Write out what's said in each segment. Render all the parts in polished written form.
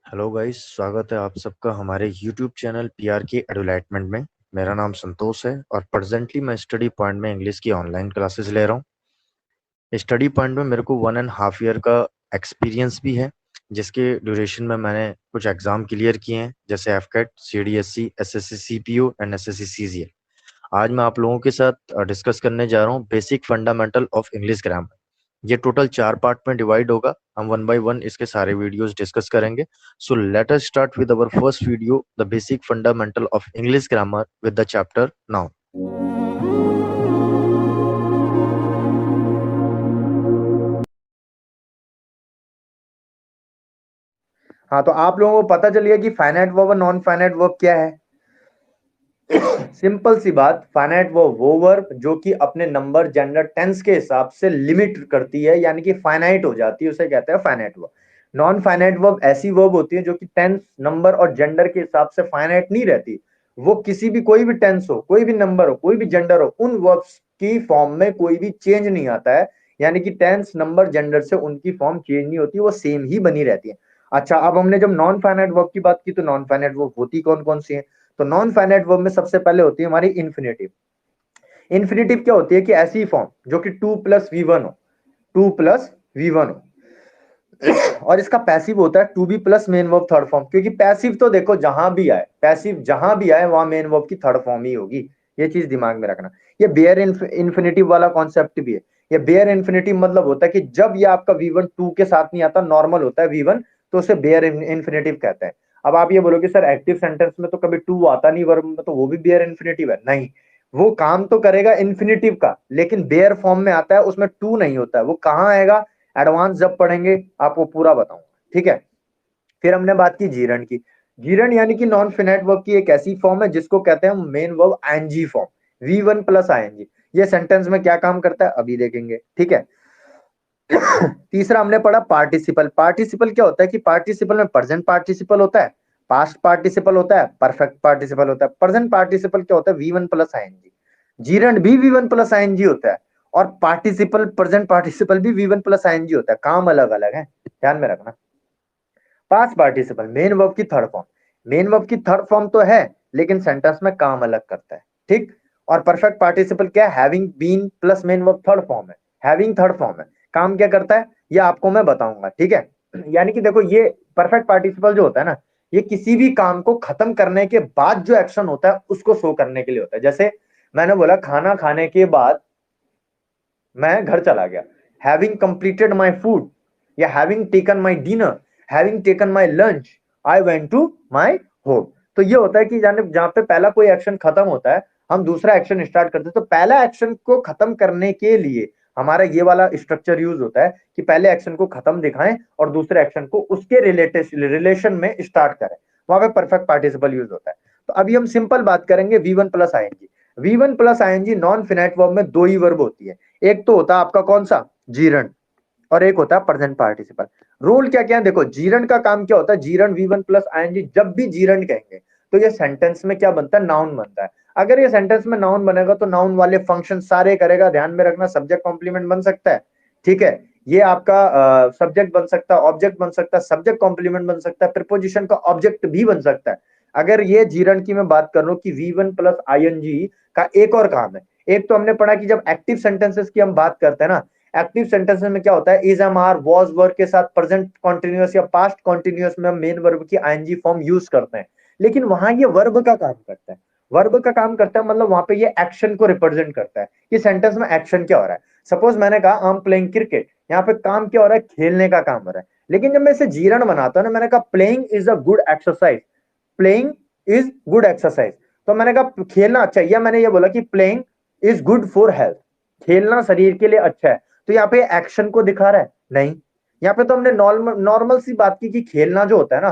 Hello guys, स्वागत है आप सबका हमारे YouTube चैनल पीआर के एडवर्टाइजमेंट में। मेरा नाम संतोष है और प्रेजेंटली मैं स्टडी पॉइंट में इंग्लिश की ऑनलाइन क्लासेस ले रहा हूँ। स्टडी पॉइंट में मेरे को 1.5 ईयर का एक्सपीरियंस भी है, जिसके ड्यूरेशन में मैंने कुछ एग्जाम क्लियर किए हैं, जैसे AFCAT, CDSC, SSC CPO and SSC CGL. आज मैं आप लोगों के साथ डिस्कस करने जा रहा हूँ basic fundamental of English grammar. ये टोटल 4 पार्ट में डिवाइड होगा। हम वन बाय वन इसके सारे वीडियोस डिस्कस करेंगे। So let us start with our first video, the basic fundamental of English grammar with the chapter now. हाँ, तो आप लोगों को पता चल गया कि फाइनाइट वर्ब और नॉन फाइनाइट वर्ब क्या है। सिंपल सी बात, फाइनाइट वर्ब वो वर्ब जो कि अपने नंबर, जेंडर, टेंस के हिसाब से लिमिट करती है, यानी कि फाइनाइट हो जाती है, उसे कहते हैं finite verb. Non finite verb ऐसी वर्ब होती है जो कि टेंस, नंबर और जेंडर के हिसाब से फाइनाइट नहीं रहती। वो किसी भी, कोई भी टेंस हो, कोई भी नंबर हो, कोई भी जेंडर हो, उन वर्ब्स की फॉर्म में कोई भी चेंज नहीं आता है। यानी कि टेंस, नंबर, जेंडर से उनकी फॉर्म चेंज नहीं होती, वो सेम ही बनी रहती है। अच्छा, अब हमने जब नॉन फाइनाइट वर्ब की बात की, तो नॉन फाइनाइट वर्ब होती कौन कौन सी है? तो नॉन फाइनाइट वर्ब में सबसे पहले होती है हमारी इन्फिनेटिव। इन्फिनेटिव क्या होती है कि ऐसी फॉर्म जो कि टू प्लस वी वन हो, टू प्लस वी वन हो। और इसका पैसिव होता है to be plus main verb third form, क्योंकि पैसिव तो देखो जहां भी आए, पैसिव जहां भी आए वहां मेन वर्ब की थर्ड फॉर्म ही होगी। ये चीज दिमाग में रखना। ये बेयर इन्फिनेटिव वाला कॉन्सेप्ट भी है। ये बेयर इन्फिनेटिव मतलब होता है कि जब ये आपका वी वन टू के साथ नहीं आता, नॉर्मल होता है वी वन, तो उसे बेयर इन्फिनेटिव कहते हैं। अब आप ये बोलोगे सर एक्टिव सेंटेंस में तो कभी टू आता नहीं वर्ब में, तो वो भी बेयर इन्फिनेटिव है? नहीं, वो काम तो करेगा इन्फिनेटिव का, लेकिन बेयर फॉर्म में आता है, उसमें टू नहीं होता है। वो कहाँ आएगा, एडवांस जब पढ़ेंगे आपको पूरा बताऊंगा, ठीक है। फिर हमने बात की जीरन की। जीरन यानी कि नॉन फिनाइट वर्ब की एक ऐसी फॉर्म है जिसको कहते हैं main verb ING form, V one plus ING. ये सेंटेंस में क्या काम करता है अभी देखेंगे, ठीक है। तीसरा हमने पढ़ा पार्टिसिपल। पार्टिसिपल क्या होता है कि पार्टिसिपल में प्रेजेंट पार्टिसिपल होता है, पास्ट पार्टिसिपल होता है, परफेक्ट पार्टिसिपल होता है। प्रेजेंट पार्टिसिपल क्या होता है, we one plus ING. Jiran भी वी वन प्लस आईएनजी होता है, और पार्टिसिपल, प्रेजेंट पार्टिसिपल भी वी वन प्लस आईएनजी होता है। काम अलग अलग है, ध्यान में रखना। पास्ट पार्टिसिपल मेन वर्ब की थर्ड फॉर्म, मेन वर्ब की थर्ड फॉर्म तो है, लेकिन सेंटेंस में काम अलग करता है, ठीक। और परफेक्ट पार्टिसिपल क्या है, having been plus main verb third form है, हैविंग थर्ड फॉर्म है। काम क्या करता है ये आपको मैं बताऊंगा, ठीक है। यानी कि देखो, ये परफेक्ट पार्टिसिपल जो होता है ना, ये किसी भी काम को खत्म करने के बाद जो एक्शन होता है उसको शो करने के लिए होता है। जैसे मैंने बोला खाना खाने के बाद मैं घर चला गया, हैविंग कंप्लीटेड माई फूड, या having taken my dinner, having taken my lunch, I went to my home. तो ये होता है कि जाने जहां पे पहला कोई एक्शन खत्म होता है, हम दूसरा एक्शन स्टार्ट करते हैं। तो पहला एक्शन को खत्म करने के लिए हमारा ये वाला स्ट्रक्चर यूज होता है कि पहले एक्शन को खत्म दिखाएं और दूसरे एक्शन को उसके रिलेशन में स्टार्ट करें। वहां पे परफेक्ट पार्टिसिपल यूज होता है। तो अभी हम सिंपल बात करेंगे V one plus ING. V one plus ING non finite verb में दो ही वर्ब होती है। एक तो होता है आपका कौन सा, जीरण, और एक होता है प्रेजेंट पार्टिसिपल। रूल क्या क्या है देखो, जीरण का काम क्या होता है, gerund V one plus ING, जब भी जीरण कहेंगे तो ये सेंटेंस में क्या बनता है, नाउन बनता है। अगर ये सेंटेंस में नाउन बनेगा तो नाउन वाले फंक्शन सारे करेगा। ध्यान में रखना, सब्जेक्ट कॉम्प्लीमेंट बन सकता है, ठीक है। ये आपका सब्जेक्ट बन सकता है, ऑब्जेक्ट बन सकता है, सब्जेक्ट कॉम्प्लीमेंट बन सकता है, प्रीपोजिशन का ऑब्जेक्ट भी बन सकता है। अगर ये जीरण की मैं बात कर रहा हूं कि वी वन प्लस आईएनजी का एक और काम है। एक तो हमने पढ़ा कि जब एक्टिव सेंटेंसेस की हम बात करते हैं ना, एक्टिव सेंटेंसेस में क्या होता है, इज, एम, आर, वाज, वर के साथ प्रेजेंट कॉन्टिन्यूअस या पास्ट कॉन्टिन्यूअस में हम मेन वर्ब की आईएनजी फॉर्म यूज करते हैं। लेकिन वहां ये वर्ब का काम करता है, वर्ब का काम करता है, मतलब वहां पे ये एक्शन को रिप्रेजेंट करता है कि सेंटेंस में एक्शन क्या हो रहा है। सपोज मैंने कहा आई एम प्लेइंग क्रिकेट, यहाँ पे काम क्या हो रहा है, खेलने का काम हो रहा है। लेकिन जब मैं इसे जीरण बनाता हूं ना, मैंने कहा playing is a good exercise, playing is good exercise, तो मैंने कहा खेलना अच्छा है, या मैंने ये बोला कि playing is good for health, खेलना शरीर के लिए अच्छा है। तो यहाँ पे एक्शन को दिखा रहा है? नहीं। यहाँ पे तो हमने नॉर्मल नॉर्मल सी बात की कि खेलना जो होता है ना,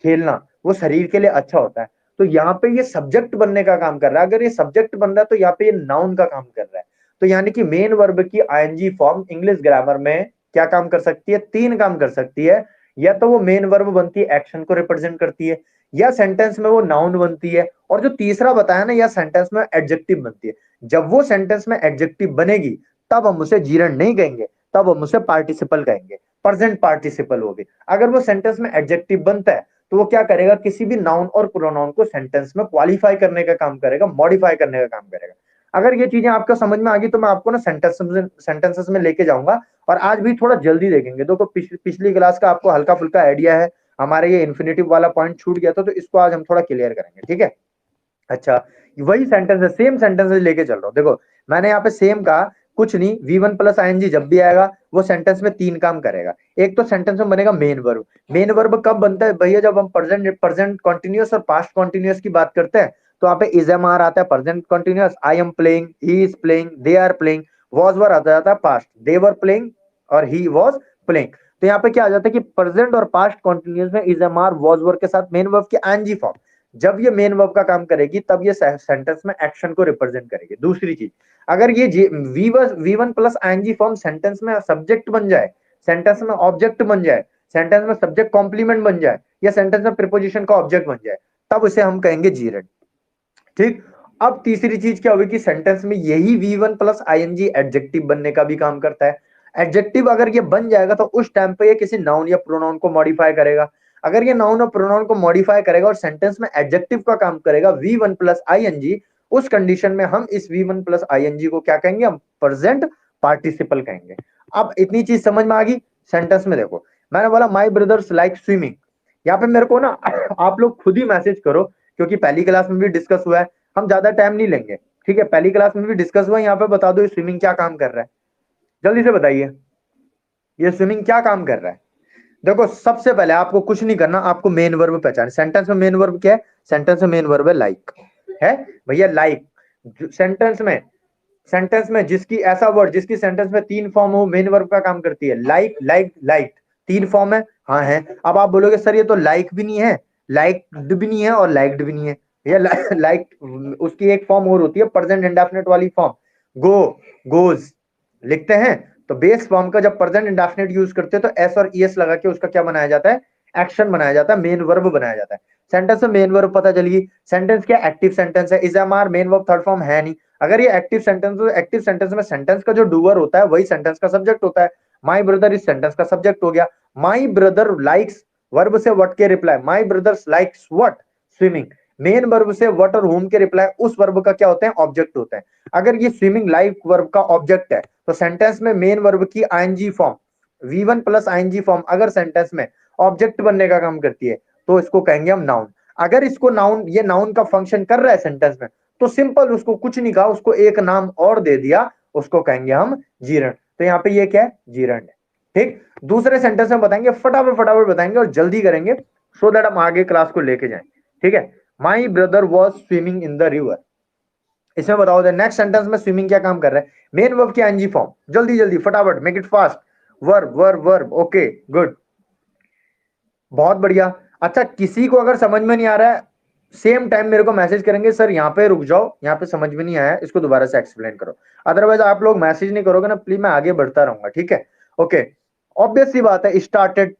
खेलना वो शरीर के लिए अच्छा होता है। तो यहाँ पे ये सब्जेक्ट बनने का काम कर रहा है। अगर ये सब्जेक्ट बन रहा है तो यहाँ पे ये नाउन का काम कर रहा है। तो यानी कि मेन वर्ब की आईएनजी फॉर्म इंग्लिश ग्रामर में क्या काम कर सकती है, तीन काम कर सकती है। या तो वो मेन वर्ब बनती है, एक्शन को रिप्रेजेंट करती है, या सेंटेंस में वो नाउन बनती है, और जो तीसरा बताया ना, या सेंटेंस में एडजेक्टिव बनती है। जब वो सेंटेंस में एडजेक्टिव बनेगी तब हम उसे जीरण नहीं कहेंगे, तब हम उसे पार्टिसिपल कहेंगे, प्रेजेंट पार्टिसिपल वो भी। अगर वो सेंटेंस में एडजेक्टिव बनता है तो वो क्या करेगा, किसी भी नाउन और प्रोनाउन को सेंटेंस में क्वालिफाई करने का काम करेगा, मॉडिफाई करने का काम करेगा। अगर ये चीजें आपको समझ में आ गई तो मैं आपको ना सेंटेंसेस में लेके जाऊंगा, और आज भी थोड़ा जल्दी देखेंगे। देखो पिछली क्लास का आपको हल्का फुल्का आइडिया है, हमारे ये इन्फिनेटिव वाला पॉइंट छूट गया था, तो इसको आज हम थोड़ा क्लियर करेंगे, ठीक है। अच्छा, वही सेंटेंस है, सेम सेंटेंस लेके चल रहा हूँ। देखो मैंने यहाँ पे सेम कहा, कुछ नहीं, V1 प्लस ING जब भी आएगा वो सेंटेंस में 3 काम करेगा। एक तो सेंटेंस में बनेगा मेन वर्ब। मेन वर्ब कब बनता है भैया, जब हम प्रेजेंट कॉन्टिन्यूअस और पास्ट कॉन्टिन्यूअस की बात करते हैं तो यहाँ पे इज एम आर आता है present continuous, I am playing, he is playing, they are playing. Was were आता जाता है पास्ट, दे वर प्लेइंग और ही वॉज प्लेइंग। तो यहाँ पे क्या आ जाता है कि प्रेजेंट और पास्ट कॉन्टिन्यूअस में is am are was were के साथ मेन वर्ब की ING फॉर्म, जब ये मेन वर्ब का काम करेगी तब ये सेंटेंस में एक्शन को रिप्रेजेंट करेगी। दूसरी चीज, अगर ये V1 plus ING form sentence में सब्जेक्ट बन जाए, सेंटेंस में ऑब्जेक्ट बन जाए, सेंटेंस में सब्जेक्ट कॉम्प्लीमेंट बन जाए, या सेंटेंस में प्रीपोजिशन का ऑब्जेक्ट बन जाए, तब उसे हम कहेंगे जीरेंट। ठीक। अब तीसरी चीज क्या होगी कि सेंटेंस में यही V1 प्लस ING एडजेक्टिव बनने का भी काम करता है। एडजेक्टिव अगर ये बन जाएगा तो उस टाइम पे ये किसी नाउन या प्रोनाउन को मॉडिफाई करेगा। अगर ये नाउन और प्रोनाउन को मॉडिफाई करेगा और सेंटेंस में एडजेक्टिव का काम करेगा V1 प्लस ING, उस कंडीशन में हम इस V1 प्लस ING को क्या कहेंगे, हम प्रेजेंट पार्टिसिपल कहेंगे। अब इतनी चीज समझ में आ गई। सेंटेंस में देखो, मैंने बोला माई ब्रदर्स लाइक स्विमिंग, यहाँ पे मेरे को ना आप लोग खुद ही मैसेज करो, क्योंकि पहली क्लास में भी डिस्कस हुआ है, हम ज्यादा टाइम नहीं लेंगे, ठीक है। पहली क्लास में भी डिस्कस हुआ है, यहाँ पे बता दो ये स्विमिंग क्या काम कर रहा है, जल्दी से बताइए ये स्विमिंग क्या काम कर रहा है। देखो सबसे पहले आपको कुछ नहीं करना, आपको मेन वर्ब पहचाने। सेंटेंस में मेन वर्ब क्या है, सेंटेंस में मेन वर्ब है लाइक, है भैया लाइक। सेंटेंस में जिसकी ऐसा वर्ड जिसकी सेंटेंस में 3 फॉर्म हो, मेन वर्ब का काम करती है। लाइक, लाइक, लाइक, 3 फॉर्म है, हाँ है। अब आप बोलोगे सर ये तो लाइक भी नहीं है, लाइक्ड भी नहीं है और लाइक्ड भी नहीं है। भैया लाइक उसकी एक फॉर्म और होती है प्रेजेंट इंडेफिनिट वाली फॉर्म, गो, गोज लिखते हैं। तो बेस फॉर्म का जब प्रेजेंट इंडेफिनिट यूज करते हैं तो एस और ईएस लगा के उसका क्या बनाया जाता है, एक्शन बनाया जाता है, मेन वर्ब बनाया जाता है। सेंटेंस में मेन वर्ब पता चली। सेंटेंस क्या एक्टिव सेंटेंस है, is am are main verb third form है नहीं। अगर ये एक्टिव सेंटेंस तो एक्टिव सेंटेंस में सेंटेंस का जो डूअर होता है वही सेंटेंस का सब्जेक्ट होता है। माई ब्रदर इस सेंटेंस का सब्जेक्ट हो गया। माई ब्रदर लाइक्स वर्ब से व्हाट के reply, my brothers likes what, swimming. Main verb से व्हाट और होम के रिप्लाई उस वर्ब का क्या होता है, ऑब्जेक्ट होता है। अगर ये स्विमिंग लाइक वर्ब का ऑब्जेक्ट है तो सेंटेंस में मेन वर्ब की ING form V1 plus ING form अगर सेंटेंस में ऑब्जेक्ट बनने का काम करती है तो इसको कहेंगे हम नाउन। अगर इसको नाउन, ये नाउन का फंक्शन कर रहा है सेंटेंस में, तो सिंपल उसको कुछ नहीं कहा, उसको एक नाम और दे दिया, उसको कहेंगे हम जीरंड। तो यहाँ पे ये क्या है, जीरंड है। ठीक, दूसरे सेंटेंस में बताएंगे, फटाफट फटाफट बताएंगे और जल्दी करेंगे सो दैट हम आगे क्लास को लेके जाएं। ठीक है, my brother was swimming in the river. इसमें बताओ नेक्स्ट सेंटेंस में स्विमिंग क्या काम कर रहा है, मेन वर्ब की ING फॉर्म। जल्दी जल्दी फटाफट, make it fast. Verb verb verb, okay good, बहुत बढ़िया। अच्छा, किसी को अगर समझ में नहीं आ रहा है सेम टाइम मेरे को मैसेज करेंगे, सर यहाँ पे रुक जाओ, यहाँ पे समझ में नहीं आया, इसको दोबारा से एक्सप्लेन करो। अदरवाइज आप लोग मैसेज नहीं करोगे ना प्लीज, मैं आगे बढ़ता रहूंगा, ठीक है। ओके, ऑब्वियस सी बात है, स्टार्टेड।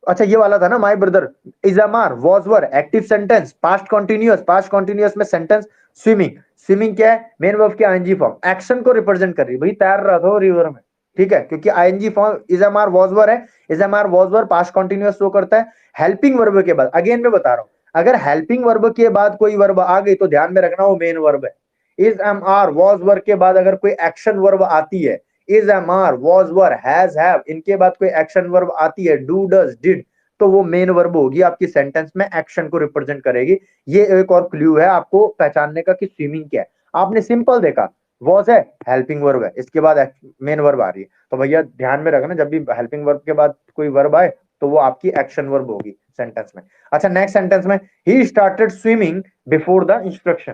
अच्छा ये वाला था ना, my brother, is am are was were active sentence, past continuous, past continuous में सेंटेंस स्विमिंग। स्विमिंग क्या है, मेन वर्ब की ING फॉर्म, एक्शन को रिप्रेजेंट कर रही है, भाई तैर रहा था रिवर में, ठीक है, क्योंकि ING form is am are was were है। Is am are was were past continuous show करता है। हेल्पिंग वर्ब के बाद, अगेन मैं बता रहा हूं, अगर हेल्पिंग वर्ब के बाद कोई वर्ब आ गई तो ध्यान में रखना वो मेन वर्ब है। Is am are was were के बाद अगर कोई एक्शन वर्ब आती है, is am are was were has have, इनके बाद कोई एक्शन वर्ब आती है, डू डज डिड, तो वो मेन वर्ब होगी, आपकी सेंटेंस में एक्शन को रिप्रेजेंट करेगी। ये एक और क्लू है आपको पहचानने का कि स्विमिंग क्या है। आपने सिंपल देखा, वॉज है, हेल्पिंग वर्ब है, इसके बाद मेन वर्ब आ रही है, तो भैया ध्यान में रखना जब भी हेल्पिंग वर्ब के बाद कोई वर्ब आए तो वो आपकी एक्शन वर्ब होगी सेंटेंस में। अच्छा नेक्स्ट सेंटेंस में, he started swimming before the instruction.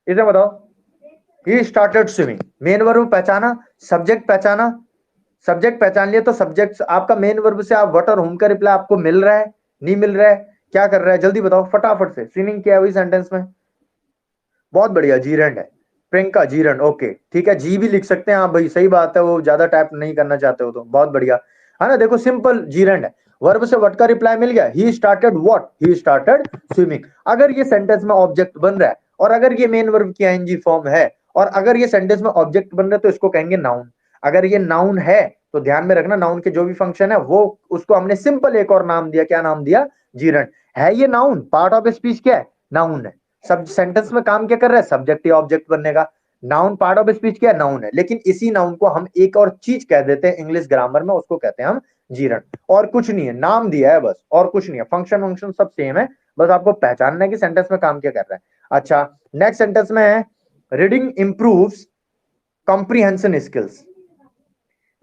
इसे बताओ, he started swimming, main verb पहचाना, सब्जेक्ट पहचाना, सब्जेक्ट पहचान लिया तो सब्जेक्ट आपका मेन वर्ब से आप व्हाट और होम का रिप्लाई आपको मिल रहा है, नहीं मिल रहा है, क्या कर रहा है, जल्दी बताओ फटाफट से। स्विमिंग क्या है वही सेंटेंस में, बहुत बढ़िया, जीरंड है, प्रियंका जीरंड, ओके ठीक है, जी भी लिख सकते हैं आप भाई, सही बात है, वो ज्यादा टाइप नहीं करना चाहते हो तो बहुत बढ़िया है ना। देखो सिंपल जीरंड है, वर्ब से व्हाट का रिप्लाई मिल गया, he started what, he started swimming. अगर ये सेंटेंस में ऑब्जेक्ट बन रहा है और अगर ये मेन वर्ब की ING फॉर्म है और अगर ये सेंटेंस में ऑब्जेक्ट बन रहा है तो इसको कहेंगे नाउन। अगर ये नाउन है तो ध्यान में रखना, नाउन के जो भी फंक्शन है वो उसको हमने सिंपल एक और नाम दिया, क्या नाम दिया? जीरण। है ये नाउन, पार्ट ऑफ स्पीच क्या है? नाउन है। सब सेंटेंस में काम क्या कर रहा है? सब्जेक्ट या ऑब्जेक्ट बनने का। नाउन पार्ट ऑफ स्पीच क्या है? नाउन है। लेकिन इसी नाउन को हम एक और चीज कह देते हैं इंग्लिश ग्रामर में, उसको कहते हैं हम जीरण। और कुछ नहीं है, नाम दिया है बस, और कुछ नहीं है। फंक्शन वंक्शन सब सेम है, बस आपको पहचानना है कि सेंटेंस में काम क्या कर रहा है। अच्छा, नेक्स्ट सेंटेंस में है reading improves comprehension skills.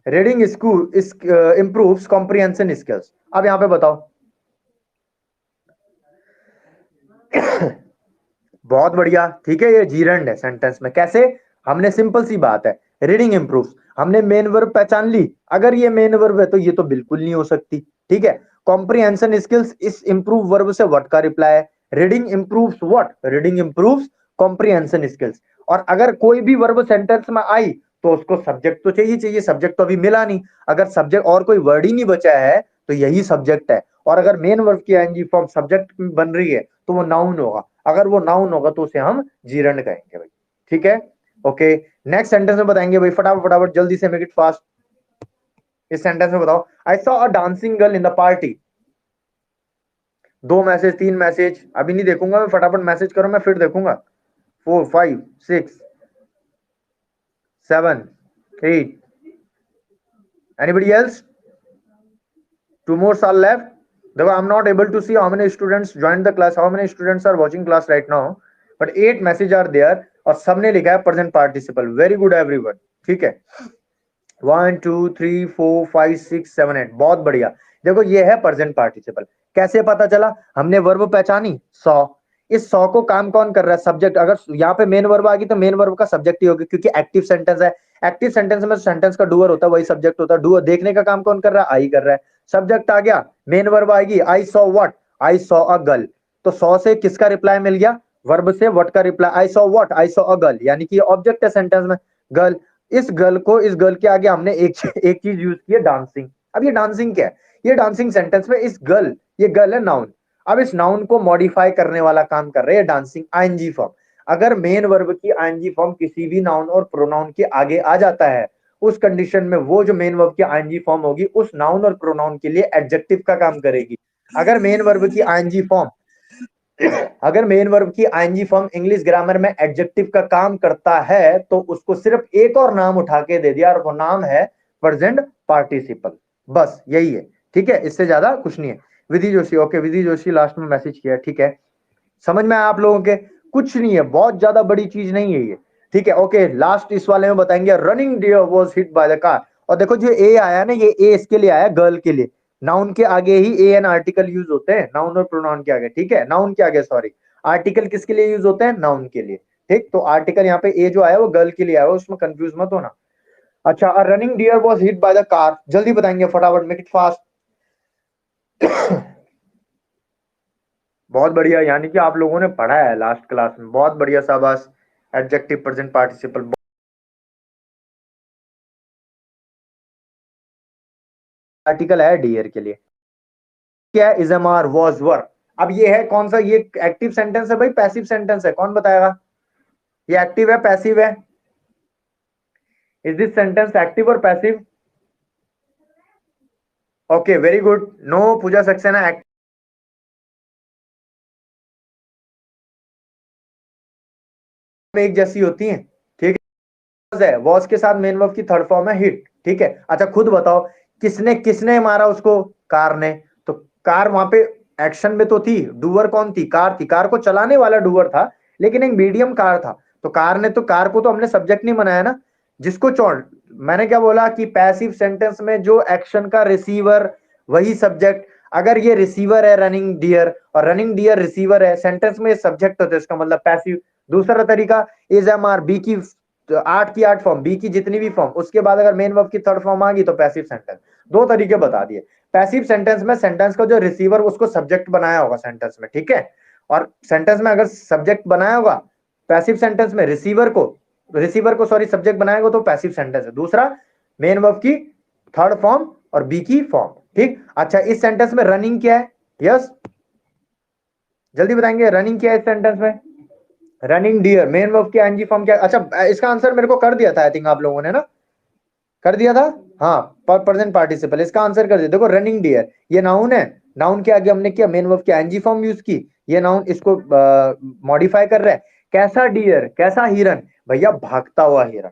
Reading improves comprehension skills. अब यहां पे बताओ बहुत बढ़िया, ठीक है, ये जीरंड है सेंटेंस में। कैसे? हमने सिंपल सी बात है, रीडिंग इंप्रूव्स, हमने मेन वर्ब पहचान ली। अगर ये मेन वर्ब है तो ये तो बिल्कुल नहीं हो सकती, ठीक है। कॉम्प्रिहेंशन स्किल्स, इस इंप्रूव वर्ब से व्हाट का रिप्लाई है? Reading improves what? Reading improves comprehension skills. और अगर कोई भी वर्ब सेंटेंस में आई तो उसको सब्जेक्ट तो चाहिए, सब्जेक्ट तो अभी मिला नहीं। अगर सब्जेक्ट और कोई वर्ड ही नहीं बचा है तो यही सब्जेक्ट है। और अगर मेन वर्ब की आईएनजी फॉर्म सब्जेक्ट बन रही है तो वो नाउन होगा। अगर वो नाउन होगा तो उसे हम जीरण कहेंगे भाई, ठीक है। ओके, नेक्स्ट सेंटेंस में बताएंगे भाई, फटाफट फटाफट जल्दी से, मेक इट फास्ट। इस सेंटेंस में बताओ, I saw a dancing girl in the party. 2 message 3 message, अभी नहीं देखूंगा मैं, फटाफट मैसेज करो, मैं फिर देखूंगा। 4 5 6 7 8, anybody else? 2 more are left. Though I'm not able to see how many students joined the class, how many students are watching class right now, but 8 messages are there और सबने लिखा है present participle. Very good everyone, ठीक है। 1 2 3 4 5 6 7 8, बहुत बढ़िया। देखो ये है प्रेजेंट पार्टिसिपल। कैसे पता चला? हमने वर्ब पहचानी, सॉ। इस सॉ को काम कौन कर रहा है? सब्जेक्ट। अगर यहाँ पे मेन वर्ब आ गई तो मेन वर्ब का सब्जेक्ट ही होगी, क्योंकि एक्टिव सेंटेंस है। एक्टिव सेंटेंस में सेंटेंस का डूअर होता है, वही सब्जेक्ट होता है। डूअर देखने का काम कौन कर रहा है? आई कर रहा है। सब्जेक्ट आ गया, मेन वर्ब आएगी, I saw what? I saw a girl. तो सॉ से किसका रिप्लाई मिल गया? वर्ब से व्हाट का reply, I saw what? I saw a girl, यानी कि ऑब्जेक्ट है सेंटेंस में, गर्ल। इस गर्ल के आगे हमने एक चीज यूज की है, डांसिंग। अब ये डांसिंग क्या है? ये डांसिंग सेंटेंस में इस गर्ल, ये गर्ल है नाउन। अब इस नाउन को मॉडिफाई करने वाला काम कर रहे हैं डांसिंग, आईएनजी फॉर्म। अगर मेन वर्ब की आईएनजी फॉर्म किसी भी नाउन और प्रोनाउन के आगे आ जाता है, उस कंडीशन में वो जो मेन वर्ब की आईएनजी फॉर्म होगी उस नाउन और प्रोनाउन के लिए एडजेक्टिव का काम करेगी। अगर मेन वर्ब की आईएनजी फॉर्म अगर मेन वर्ब की आईएनजी फॉर्म इंग्लिश ग्रामर में एडजेक्टिव का काम करता है तो उसको सिर्फ एक और नाम उठा के दे दिया, और वो नाम है प्रेजेंट पार्टिसिपल। बस यही है, ठीक है, इससे ज्यादा कुछ नहीं है। विधि जोशी, ओके, विधि जोशी लास्ट में मैसेज किया, ठीक है। समझ में आया आप लोगों के? कुछ नहीं है, बहुत ज्यादा बड़ी चीज नहीं है ये, ठीक है। ओके, लास्ट इस वाले में बताएंगे, running deer was hit by the car. और देखो जो ए आया ना, ये ए इसके लिए आया, गर्ल के लिए। नाउन के आगे ही ए एन आर्टिकल यूज होते हैं, नाउन और प्रोनाउन के आगे, ठीक है। नाउन के आगे, सॉरी, आर्टिकल किसके लिए यूज होते हैं? नाउन के लिए, ठीक। तो आर्टिकल यहाँ पे ए जो आया वो गर्ल के लिए आया, उसमें कंफ्यूज मत होना। अच्छा, running deer was hit by the car, जल्दी बताएंगे फटाफट, मेक इट फास्ट। बहुत बढ़िया, यानी कि आप लोगों ने पढ़ा है लास्ट क्लास में, बहुत बढ़िया, शाबाश। एडजेक्टिव प्रेजेंट पार्टिसिपल, आर्टिकल है डियर के लिए। क्या है? Is am are was were. अब ये है कौन सा? ये एक्टिव सेंटेंस है भाई, पैसिव सेंटेंस है? कौन बताएगा? ये एक्टिव है पैसिव है? इज दिस सेंटेंस एक्टिव और passive? Okay, very good, no Pooja Saxena. एक जैसी होती है, ठीक है। वॉज के साथ मेन वर्ब की थर्ड फॉर्म है हिट, ठीक है। अच्छा, खुद बताओ, किसने किसने मारा उसको? कार ने। तो कार वहां पे एक्शन में तो थी, डूअर कौन थी? कार थी। कार को चलाने वाला डूअर था, लेकिन एक मीडियम कार था। तो कार ने, तो कार को तो हमने सब्जेक्ट नहीं बनाया ना। जिसको चोड़, मैंने क्या बोला कि पैसिव सेंटेंस में जो एक्शन का रिसीवर वही सब्जेक्ट। अगर ये रिसीवर है रनिंग डियर, और रनिंग डियर रिसीवर है, सेंटेंस में सब्जेक्ट होता है, इसका मतलब पैसिव। दूसरा तरीका, इज एम आर, बी की 8 फॉर्म, बी की जितनी भी फॉर्म, उसके बाद अगर मेन वर्ब की थर्ड फॉर्म आ गई तो पैसिव सेंटेंस। दो तरीके बता दिए। पैसिव सेंटेंस में सेंटेंस का जो रिसीवर उसको सब्जेक्ट बनाया होगा सेंटेंस में, ठीक है। और सेंटेंस में अगर सब्जेक्ट बनाया होगा, पैसिव सेंटेंस में रिसीवर को सॉरी सब्जेक्ट बनाएगा तो पैसिव सेंटेंस है। दूसरा, मेन वर्ब की थर्ड फॉर्म और बी की फॉर्म, ठीक। अच्छा, इस सेंटेंस में रनिंग क्या है? यस, जल्दी बताएंगे, रनिंग क्या है इस सेंटेंस में? रनिंग डियर, मेन वर्ब की आईएनजी फॉर्म क्या? अच्छा, इसका आंसर मेरे को कर दिया था आई थिंक आप लोगों ने ना। कर दिया था, हाँ प्रेजेंट पार्टिसिपल, इसका आंसर कर दिया। देखो रनिंग डियर ये नाउन है, नाउन के आगे हमने क्या मेन वर्ब की आईएनजी फॉर्म यूज की, ये नाउन इसको मॉडिफाई कर रहा है। कैसा डियर, कैसा हिरन, भैया भागता हुआ हिरन।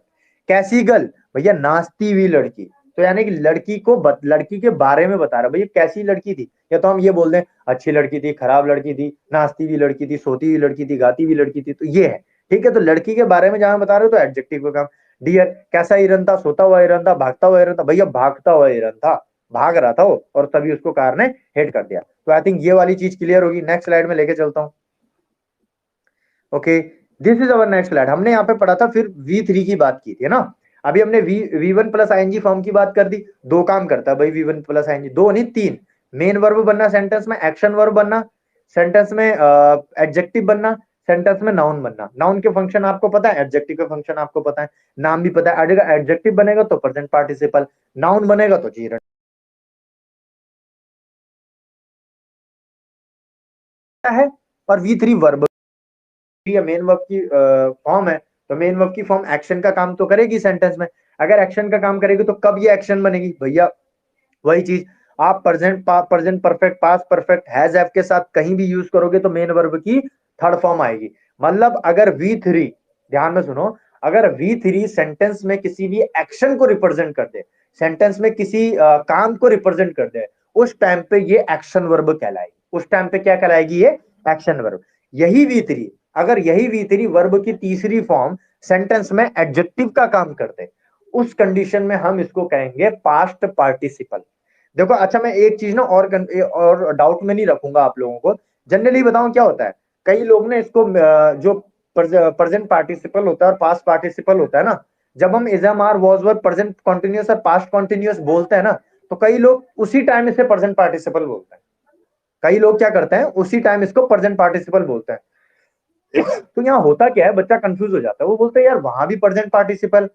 कैसी गर्ल, भैया नाचती हुई लड़की। तो यानी कि लड़की को लड़की के बारे में बता रहा है, भैया कैसी लड़की थी। या तो हम ये बोल दें अच्छी लड़की थी, खराब लड़की थी, नाचती हुई लड़की थी, सोती हुई लड़की थी, गाती हुई लड़की थी, तो ये है। ठीक है, तो लड़की के बारे में जहां बता रहे हो तो एडजेक्टिव का काम। डियर कैसा हिरन था, सोता हुआ हिरन था, भागता हुआ हिरन था, भैया भागता हुआ हिरन था, भाग रहा था वो, और तभी उसको कार ने हिट कर दिया। तो आई थिंक ये वाली चीज क्लियर होगी। नेक्स्ट स्लाइड में लेके चलता हूं। Okay, this is our next slide. हमने यहाँ पे पढ़ा था फिर V3 की बात की थी ना। अभी हमने V1 प्लस आईएनजी फॉर्म की बात कर दी। दो काम करता है भाई V1 प्लस आईएनजी, दो नहीं तीन। मेन वर्ब बनना सेंटेंस में, एक्शन वर्ब बनना सेंटेंस में, एडजेक्टिव बनना सेंटेंस में, नाउन बनना। नाउन के फंक्शन आपको पता है, एडजेक्टिव के फंक्शन आपको पता है, नाम भी पता है। अगर एडजेक्टिव बनेगा तो प्रेजेंट पार्टिसिपल, नाउन बनेगा तो जी है। और V3 वर्ब या मेन वर्ब की फॉर्म है, तो मेन वर्ब की फॉर्म एक्शन का काम तो करेगी सेंटेंस में। अगर एक्शन का काम करेगी तो कब ये एक्शन बनेगी भैया, वही चीज आप present perfect, past perfect, has have के साथ कहीं भी यूज करोगे तो मेन वर्ब की थर्ड फॉर्म आएगी। मतलब अगर V3, ध्यान में सुनो, अगर V3 सेंटेंस में किसी भी एक्शन को रिप्रेजेंट कर दे, सेंटेंस में किसी काम को रिप्रेजेंट कर दे, उस टाइम पे ये एक्शन वर्ब कहलाएगी। उस टाइम पे क्या कहलाएगी, ये एक्शन वर्ब। यही V3, अगर यही V3 वर्ब की तीसरी फॉर्म सेंटेंस में एडजेक्टिव का काम कर दे, उस कंडीशन में हम इसको कहेंगे पास्ट पार्टिसिपल। देखो अच्छा, मैं एक चीज ना और डाउट में नहीं रखूंगा आप लोगों को, जनरली बताऊं क्या होता है। कई लोग ने इसको जो प्रेजेंट पार्टिसिपल होता है और पास्ट पार्टिसिपल होता है ना, जब हम is am are was were present continuous और पास्ट कॉन्टिन्यूस बोलते हैं ना, तो कई लोग उसी टाइम इसे प्रेजेंट पार्टिसिपल बोलते हैं। कई लोग क्या करते हैं, उसी टाइम इसको प्रेजेंट पार्टिसिपल बोलते हैं। तो यहाँ होता क्या है, बच्चा कंफ्यूज हो जाता है, वो बोलते हैं यार वहां भी प्रेजेंट पार्टिसिपल,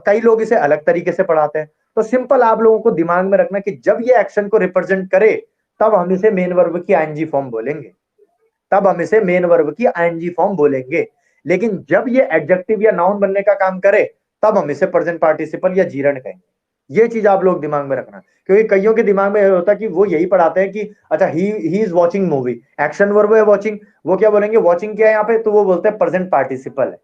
कई लोग इसे अलग तरीके से पढ़ाते हैं। तो सिंपल आप लोगों को दिमाग में रखना कि जब ये एक्शन को रिप्रेजेंट करे तब हम इसे मेन वर्ब की आईएनजी फॉर्म बोलेंगे, तब हम इसे मेन वर्ब की आईएनजी फॉर्म बोलेंगे। लेकिन जब ये एडजेक्टिव या नाउन बनने का काम करे तब हम इसे प्रेजेंट पार्टिसिपल या जीरन कहेंगे। ये चीज आप लोग दिमाग में रखना, क्योंकि कईयों के दिमाग में होता है कि वो यही पढ़ाते हैं कि अच्छा he is watching movie, action verb है वॉचिंग, वो क्या बोलेंगे वॉचिंग क्या है यहाँ पे, तो वो बोलते हैं प्रेजेंट पार्टिसिपल है।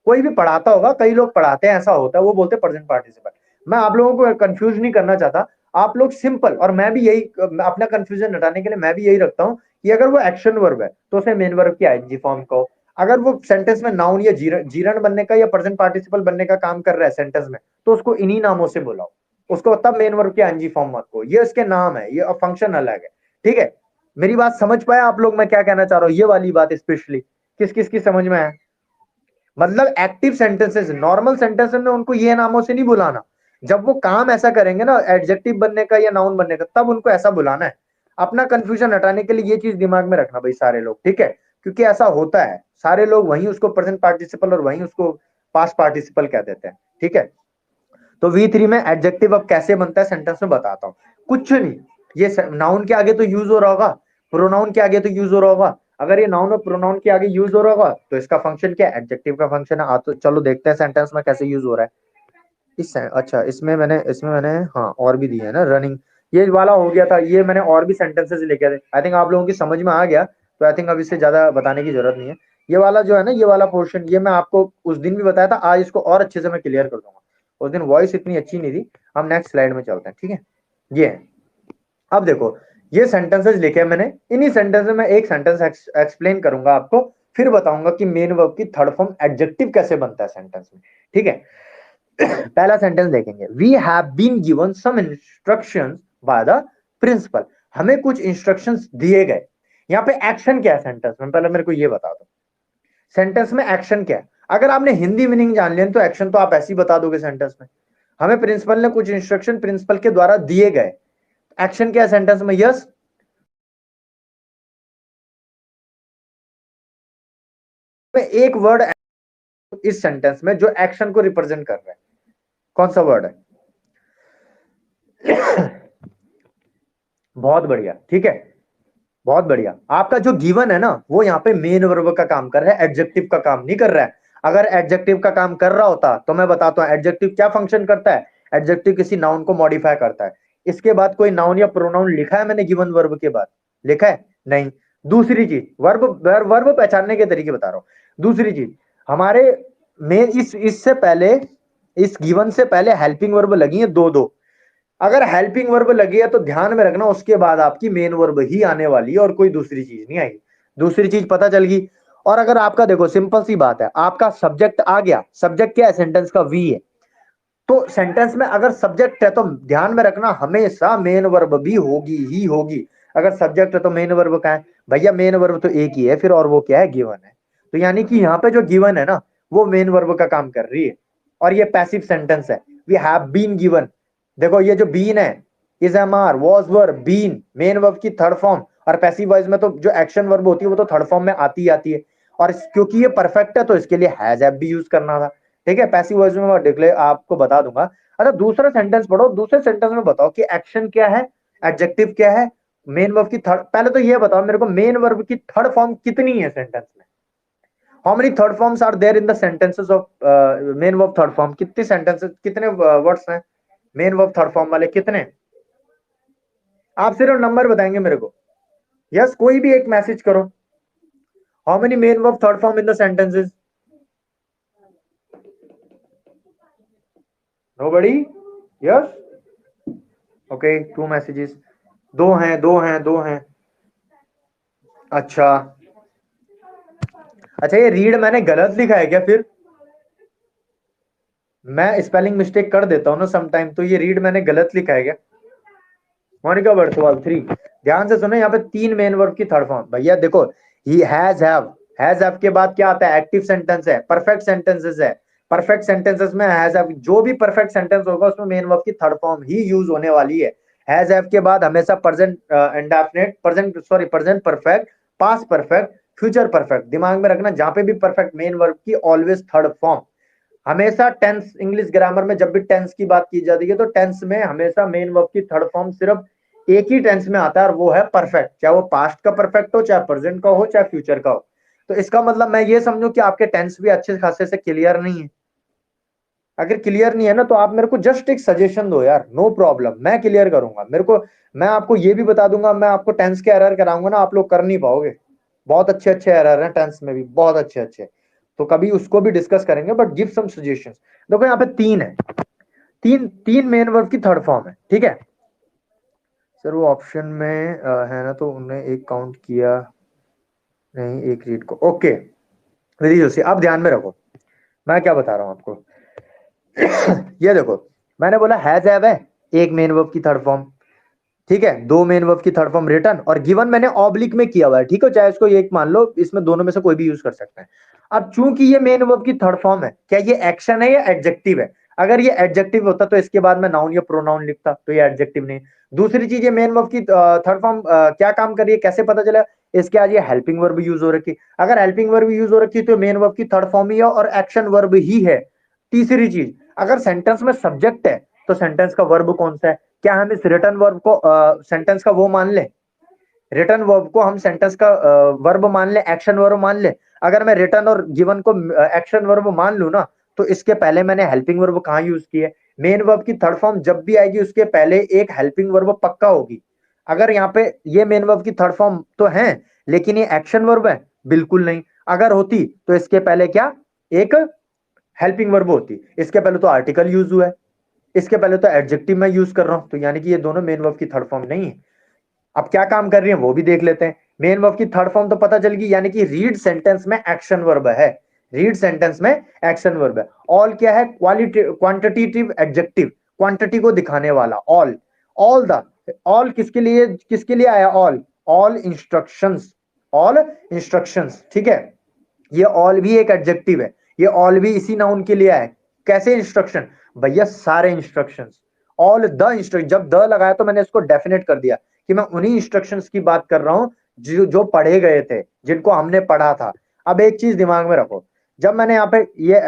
कोई भी पढ़ाता होगा, कई लोग पढ़ाते हैं ऐसा होता है, वो बोलते हैं प्रेजेंट पार्टिसिपल। मैं आप लोगों को कंफ्यूज नहीं करना चाहता। आप लोग सिंपल, और मैं भी यही, अपना कंफ्यूजन हटाने के लिए मैं भी यही रखता हूँ कि अगर वो एक्शन वर्ब है तो उसे मेन वर्ब की आईएनजी फॉर्म को, अगर वो सेंटेंस में नाउन या जीरण बनने का या प्रेजेंट पार्टिसिपल बनने का काम कर रहा है सेंटेंस में, तो उसको इन्हीं नामों से बुलाओ, उसको तब मेन वर्ब की आईएनजी फॉर्म मत को, ये उसके नाम है, ये फंक्शन अलग है। ठीक है, मेरी बात समझ पाए आप लोग मैं क्या कहना चाह रहा हूँ, ये वाली बात स्पेशली किस किस की समझ में है। मतलब एक्टिव सेंटेंसेस, नॉर्मल सेंटेंसेस में उनको ये नामों से नहीं बुलाना। जब वो काम ऐसा करेंगे ना एडजेक्टिव बनने का या नाउन बनने का, तब उनको ऐसा बुलाना है। अपना कंफ्यूजन हटाने के लिए ये चीज दिमाग में रखना भाई सारे लोग, ठीक है, क्योंकि ऐसा होता है, सारे लोग वहीं उसको प्रेजेंट पार्टिसिपल और वहीं उसको पास्ट पार्टिसिपल कह देते हैं। ठीक है, तो V3 में एडजेक्टिव अब कैसे बनता है सेंटेंस में बताता हूँ। कुछ नहीं, ये नाउन के आगे तो यूज हो रहा होगा, प्रोनाउन के आगे तो यूज हो रहा होगा। अगर ये नाउन और प्रोनाउन के आगे यूज हो रहा होगा तो इसका फंक्शन क्या है, एडजेक्टिव का फंक्शन है। तो चलो देखते हैं सेंटेंस में कैसे यूज हो रहा है। अच्छा इसमें मैंने हाँ और भी दिए है ना, रनिंग, ये वाला हो गया था, ये मैंने और भी सेंटेंसेस लिखे थे। आई थिंक आप लोगों की समझ में आ गया, तो आई थिंक अब इससे ज्यादा बताने की जरूरत नहीं है। ये वाला जो है ना, ये वाला पोर्शन, ये मैं आपको उस दिन भी बताया था, आज इसको और अच्छे से मैं क्लियर कर दूंगा। उस दिन वॉइस इतनी अच्छी नहीं थी। हम नेक्स्ट स्लाइड में चलते हैं, ठीक है। ये है, अब देखो, ये सेंटेंसेस लिखे हैं मैंने, इन्हीं सेंटेंस में मैं एक सेंटेंस एक्सप्लेन करूंगा आपको, फिर बताऊंगा कि मेन वर्ब की थर्ड फॉर्म एडजेक्टिव कैसे बनता है सेंटेंस में। ठीक है, पहला सेंटेंस देखेंगे, we have been given some instructions by the principal. हमें कुछ इंस्ट्रक्शंस दिए गए। यहाँ पे एक्शन क्या है सेंटेंस में, पहले मेरे को ये बता दो, सेंटेंस में एक्शन क्या है। अगर आपने हिंदी मीनिंग जान लिया तो एक्शन तो आप ऐसे ही बता दोगे सेंटेंस में। हमें प्रिंसिपल ने कुछ इंस्ट्रक्शन प्रिंसिपल के द्वारा दिए गए, एक्शन क्या है सेंटेंस में, यस। एक वर्ड इस सेंटेंस में जो एक्शन को रिप्रेजेंट कर रहा है, कौन सा वर्ड है? बहुत बढ़िया, ठीक है, बहुत बढ़िया। आपका जो गिवन है ना, वो यहाँ पे मेन वर्ब का काम कर रहा है, एडजेक्टिव का काम नहीं कर रहा है। अगर एडजेक्टिव का काम कर रहा होता तो मैं बताता हूँ एडजेक्टिव क्या फंक्शन करता है। एडजेक्टिव किसी नाउन को मॉडिफाई करता है। इसके बाद कोई नाउन या प्रोनाउन लिखा है मैंने गिवन वर्ब के बाद? लिखा है? नहीं। दूसरी चीज, वर्ब वर्ब पहचानने के तरीके बता रहा हूं। दूसरी चीज, हमारे में इससे पहले, इस गिवन से पहले हेल्पिंग वर्ब लगी है दो दो। अगर हेल्पिंग वर्ब लगी है तो ध्यान में रखना उसके बाद आपकी मेन वर्ब ही आने वाली है और कोई दूसरी चीज नहीं आएगी। दूसरी चीज पता चल गई। और अगर आपका देखो सिंपल सी बात है, आपका सब्जेक्ट आ गया, सब्जेक्ट क्या है? सेंटेंस का वी है। तो सेंटेंस में अगर सब्जेक्ट है तो ध्यान में रखना हमेशा मेन वर्ब भी होगी ही होगी। अगर सब्जेक्ट है तो मेन वर्ब का है भैया, मेन वर्ब तो एक ही है फिर, और वो क्या है? गिवन है। तो यानी कि यहाँ पे जो गिवन है ना वो मेन वर्ब का काम कर रही है। और ये पैसिव सेंटेंस है, वी हैव बीन गिवन। देखो ये जो बीन है, is am are was were been, main verb की थर्ड फॉर्म। और पैसिव वॉइस में तो जो एक्शन वर्ब होती है वो तो थर्ड फॉर्म में आती ही आती है। और क्योंकि ये परफेक्ट है तो इसके लिए हैज हैव भी यूज करना था। ठीक है, पैसिव वॉइस में मैं डिक्लेयर आपको बता दूंगा। अच्छा दूसरा सेंटेंस पढ़ो, दूसरे सेंटेंस में बताओ कि एक्शन क्या है, एडजेक्टिव क्या है, मेन वर्ब की थर्ड, पहले तो ये बताओ मेरे को मेन वर्ब की थर्ड फॉर्म कितनी है सेंटेंस में? How many third forms are there in the sentences of main verb third form? कितने सेंटेंसेस, कितने वर्ड्स हैं मेन वर्ब थर्ड फॉर्म वाले? कितने? आप सिर्फ नंबर बताएंगे मेरे को। यस, कोई भी एक मैसेज करो। How many main verb third form in the sentences? Nobody? Yes, okay, 2 messages. दो हैं, दो हैं, दो हैं। अच्छा अच्छा, ये रीड मैंने गलत लिखा है क्या फिर? मैं स्पेलिंग मिस्टेक कर देता हूँ ना सम टाइम, तो ये रीड मैंने गलत लिखा है क्या? मोनिका बर्थवाल 3, ध्यान से सुनो, यहाँ पे 3 मेन वर्ब की थर्ड फॉर्म। भैया देखो, ही हैज हैव के बाद क्या आता है? एक्टिव सेंटेंस है, परफेक्ट सेंटेंसेस है। परफेक्ट सेंटेंसेस में हैज हैव, जो भी परफेक्ट सेंटेंस होगा उसमें मेन वर्ब की थर्ड फॉर्म ही यूज होने वाली है। हैज हैव के बाद हमेशा present indefinite, present perfect, past perfect, future perfect. दिमाग में रखना, जहां पे भी परफेक्ट मेन वर्ब की ऑलवेज थर्ड फॉर्म। हमेशा टेंस, इंग्लिश ग्रामर में जब भी टेंस की बात की जाती है तो टेंस में हमेशा मेन वर्ब की थर्ड फॉर्म सिर्फ एक ही टेंस में आता है और वो है परफेक्ट, चाहे वो पास्ट का परफेक्ट हो, चाहे प्रेजेंट का हो, चाहे फ्यूचर का हो। तो इसका मतलब मैं ये समझू कि आपके टेंस भी अच्छे खासे से क्लियर नहीं है। अगर क्लियर नहीं है ना तो आप मेरे को जस्ट एक सजेशन दो यार, नो प्रॉब्लम, मैं क्लियर करूंगा। मेरे को, मैं आपको ये भी बता दूंगा, मैं आपको टेंस के एरर कराऊंगा ना, आप लोग कर नहीं पाओगे। बहुत अच्छे अच्छे एरर हैं टेंस में भी, बहुत अच्छे अच्छे। तो कभी उसको भी डिस्कस करेंगे, बट गिव सम सजेशंस। देखो यहाँ पे 3 है, तीन तीन मेन वर्ब की थर्ड फॉर्म है। ठीक है सर, वो ऑप्शन में है ना, तो उन्हें एक काउंट किया नहीं, एक रीड को। ओके वेरी जोशी, आप ध्यान में रखो मैं क्या बता रहा हूं आपको। ये देखो, मैंने बोला हैज हैव है, एक मेन वर्ब की थर्ड फॉर्म। ठीक है, 2 मेन वर्ब की थर्ड फॉर्म रिटर्न, और गिवन मैंने ऑब्लिक में किया हुआ है। ठीक है, चाहे इसको एक मान लो, इसमें दोनों में से कोई भी यूज कर सकते हैं। अब चूंकि ये मेन वर्ब की थर्ड फॉर्म है, क्या ये एक्शन है या एडजेक्टिव है? अगर ये एडजेक्टिव होता तो इसके बाद मैं नाउन या प्रोनाउन लिखता, तो ये एडजेक्टिव नहीं। दूसरी चीज, ये मेन वर्ब की थर्ड फॉर्म क्या काम कर रही है, कैसे पता चला? इसके आज ये हेल्पिंग वर्ब यूज हो रखी। अगर हेल्पिंग वर्ब यूज हो रखी तो मेन वर्ब की थर्ड फॉर्म ही है और एक्शन वर्ब ही है। तीसरी चीज, अगर सेंटेंस में सब्जेक्ट है तो सेंटेंस का वर्ब कौन सा है? क्या हम इस रिटर्न वर्ब को सेंटेंस का वो मान ले? रिटर्न वर्ब को हम सेंटेंस का वर्ब मान ले, एक्शन वर्ब मान ले? अगर मैं रिटर्न और गिवन को एक्शन वर्ब मान लू ना, तो इसके पहले मैंने हेल्पिंग वर्ब कहाँ यूज की है? मेन वर्ब की थर्ड फॉर्म जब भी आएगी उसके पहले एक हेल्पिंग वर्ब पक्का होगी। अगर यहाँ पे ये मेन वर्ब की थर्ड फॉर्म तो है, लेकिन ये एक्शन वर्ब है, बिल्कुल नहीं। अगर होती तो इसके पहले क्या, एक हेल्पिंग वर्ब होती। इसके पहले तो आर्टिकल यूज हुआ है, इसके पहले तो एडजेक्टिव मैं यूज कर रहा हूं, तो यानी कि ये दोनों मेन वर्ब की थर्ड फॉर्म नहीं है। अब क्या काम कर रही है वो भी देख लेते हैं। मेन वर्ब की थर्ड फॉर्म तो पता चल गई, यानी कि रीड सेंटेंस में एक्शन वर्ब है। रीड सेंटेंस में एक्शन वर्ब है। ऑल क्या है? क्वांटिटेटिव एडजेक्टिव, क्वांटिटी को दिखाने वाला। ऑल, ऑल द, ऑल किसके लिए आया? All, all instructions, all instructions. ठीक है, ये ऑल भी एक एडजेक्टिव है, ये ऑल भी इसी नाउन के लिए है। कैसे इंस्ट्रक्शन? भैया सारे इंस्ट्रक्शंस, ऑल द इंस्ट्रक्शन। जब द लगाया तो मैंने इसको डेफिनेट कर दिया कि मैं उन्हीं इंस्ट्रक्शंस की बात कर रहा हूं जो पढ़े गए थे, जिनको हमने पढ़ा था। अब एक चीज दिमाग में रखो, जब मैंने यहाँ पे ये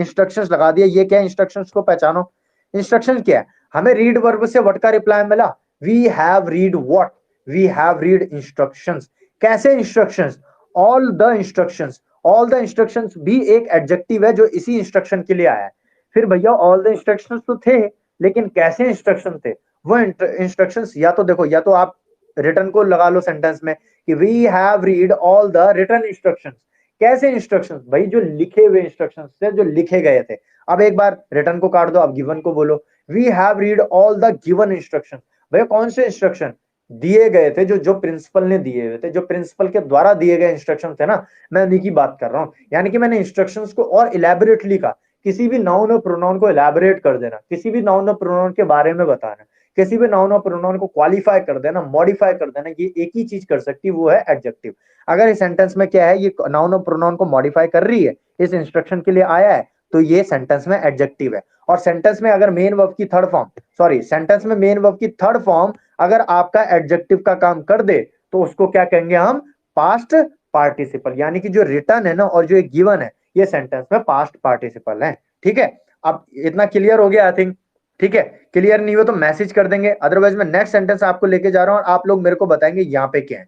इंस्ट्रक्शंस लगा दिया, ये क्या इंस्ट्रक्शंस को पहचानो। इंस्ट्रक्शन क्या है? हमें रीड वर्ब से व्हाट का रिप्लाई मिला? We have read what, we have read instructions. कैसे instructions? All the instructions. All the instructions भी एक एडजेक्टिव है जो इसी इंस्ट्रक्शन के लिए आया है। फिर भैया ऑल द इंस्ट्रक्शंस तो थे, लेकिन कैसे इंस्ट्रक्शन थे वो इंस्ट्रक्शंस, या तो देखो, या तो आप रिटर्न को लगा लो सेंटेंस में कि we have read all the written instructions. कैसे इंस्ट्रक्शंस? भाई जो लिखे हुए इंस्ट्रक्शंस थे, जो लिखे गए थे। अब एक बार रिटर्न को काट दो, अब गिवन को बोलो, we have read all the given instruction. भैया कौन से इंस्ट्रक्शन दिए गए थे? जो जो प्रिंसिपल ने दिए हुए थे, जो प्रिंसिपल के द्वारा दिए गए इंस्ट्रक्शन थे ना, मैं उन्हीं की बात कर रहा हूं। यानी कि मैंने इंस्ट्रक्शंस को और इलेबोरेटली कहा, किसी भी नाउन और प्रोनाउन को इलेबोरेट कर देना, किसी भी नाउन और प्रोनाउन के बारे में बताना, किसी भी नाउन और प्रोनाउन को क्वालिफाई कर देना, मॉडिफाई कर देना, ये एक ही चीज कर सकती है, वो है एडजेक्टिव। अगर इस सेंटेंस में क्या है, ये नाउन और प्रोनाउन को मॉडिफाई कर रही है, इस इंस्ट्रक्शन के लिए आया है, तो ये सेंटेंस में एडजेक्टिव है। और सेंटेंस में अगर मेन वर्ब की थर्ड फॉर्म, सॉरी, सेंटेंस में मेन वर्ब की थर्ड फॉर्म अगर आपका एडजेक्टिव का काम कर दे, तो उसको क्या कहेंगे हम? Past participle. यानी कि जो रिटर्न है ना और जो गिवन है, ये सेंटेंस में पास्ट पार्टिसिपल है। ठीक है, अब इतना क्लियर हो गया आई थिंक। ठीक है, क्लियर नहीं हो तो मैसेज कर देंगे, अदरवाइज मैं नेक्स्ट सेंटेंस आपको लेके जा रहा हूं और आप लोग मेरे को बताएंगे यहाँ पे क्या है।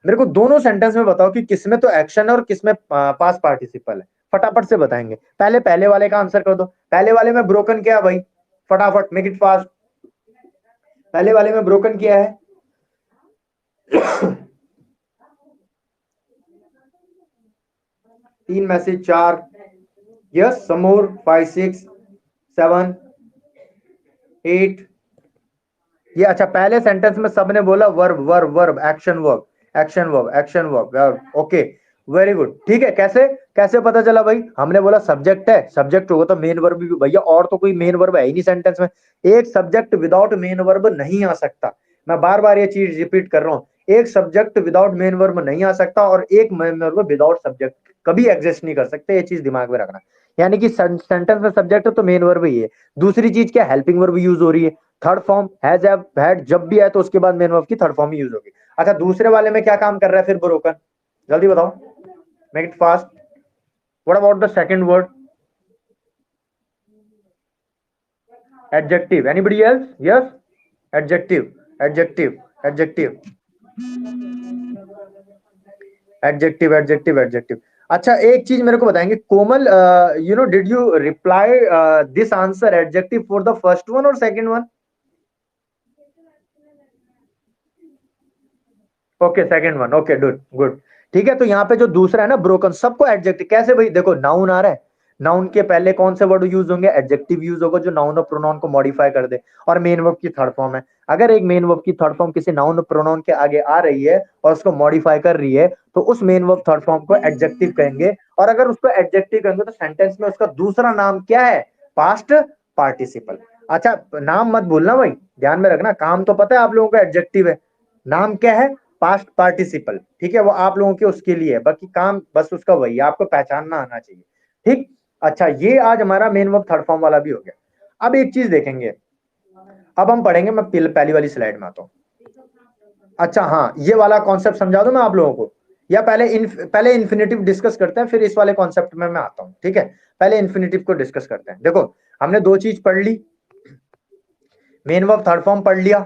मेरे को दोनों सेंटेंस में बताओ कि किसमें तो एक्शन है और किसमें पास्ट पार्टिसिपल है। फटाफट से बताएंगे। पहले पहले वाले का आंसर कर दो। पहले वाले में ब्रोकन क्या है भाई? फटाफट, मेक इट फास्ट। पहले वाले में ब्रोकन क्या है? तीन मैसेज, चार, यस, सम मोर, 5 6 7 8। ये अच्छा, पहले सेंटेंस में सबने बोला verb verb verb, action verb action verb action verb. Okay, very good. ठीक है, कैसे कैसे पता चला भाई? हमने बोला सब्जेक्ट है, सब्जेक्ट होगा तो मेन वर्ब भी। भैया और तो कोई मेन वर्ब है ही नहीं सेंटेंस में। एक सब्जेक्ट विदाउट मेन वर्ब नहीं आ सकता। मैं बार बार ये चीज रिपीट कर रहा हूँ, एक सब्जेक्ट विदाउट मेन वर्ब नहीं आ सकता और एक मेन वर्ब विदाउट सब्जेक्ट कभी एग्जिस्ट नहीं कर सकते। ये चीज दिमाग में रखना। यानी कि सेंटेंस में सब्जेक्ट है तो मेन वर्ब ही है। दूसरी चीज क्या? हेल्पिंग वर्ब यूज हो रही है। Third form has, have, had जब भी है तो उसके बाद मेन वर्ब की थर्ड फॉर्म ही यूज होगी। अच्छा, दूसरे वाले में क्या काम कर रहा है फिर ब्रोकन? जल्दी बताओ, make it fast. What about the second word? Adjective. Anybody else? Yes, adjective adjective adjective adjective adjective adjective. अच्छा, एक चीज मेरे को बताएंगे Komal, you know, did you reply this answer adjective for the first one और second one? Okay, second one, okay, good good. ठीक है, तो यहाँ पे जो दूसरा है ना ब्रोकन, सबको एडजेक्टिव। कैसे भाई? देखो, नाउन आ रहा है, नाउन के पहले कौन से वर्ड यूज होंगे? एडजेक्टिव यूज होगा, जो नाउन और प्रोनाउन को मॉडिफाई कर दे। और मेन वर्ब की थर्ड फॉर्म है। अगर एक मेन वर्ब की थर्ड फॉर्म किसी नाउन और प्रोनाउन के आगे आ रही है और उसको मॉडिफाई कर रही है, तो उस मेन वर्ब थर्ड फॉर्म को एडजेक्टिव कहेंगे। और अगर उसको एडजेक्टिव कहेंगे तो सेंटेंस में उसका दूसरा नाम क्या है? Past participle. अच्छा, नाम मत भूलना भाई, ध्यान में रखना। काम तो पता है आप लोगों को एडजेक्टिव है, नाम क्या है? Past participle. ठीक है, वो आप लोगों के उसके लिए है, बाकी काम बस उसका वही है, आपको पहचानना आना चाहिए। ठीक। अच्छा, ये आज हमारा मेन वर्ब थर्ड फॉर्म वाला भी हो गया। अब एक चीज देखेंगे, अब हम पढ़ेंगे, मैं पहली वाली स्लाइड में आता हूँ। अच्छा हाँ, ये वाला कॉन्सेप्ट समझा दूं मैं आप लोगों को, या पहले इन्फिनेटिव डिस्कस करते हैं, फिर इस वाले कॉन्सेप्ट में मैं आता हूँ। ठीक है, पहले इन्फिनेटिव को डिस्कस करते हैं। देखो, हमने दो चीज पढ़ ली, मेन वर्ब थर्ड फॉर्म पढ़ लिया,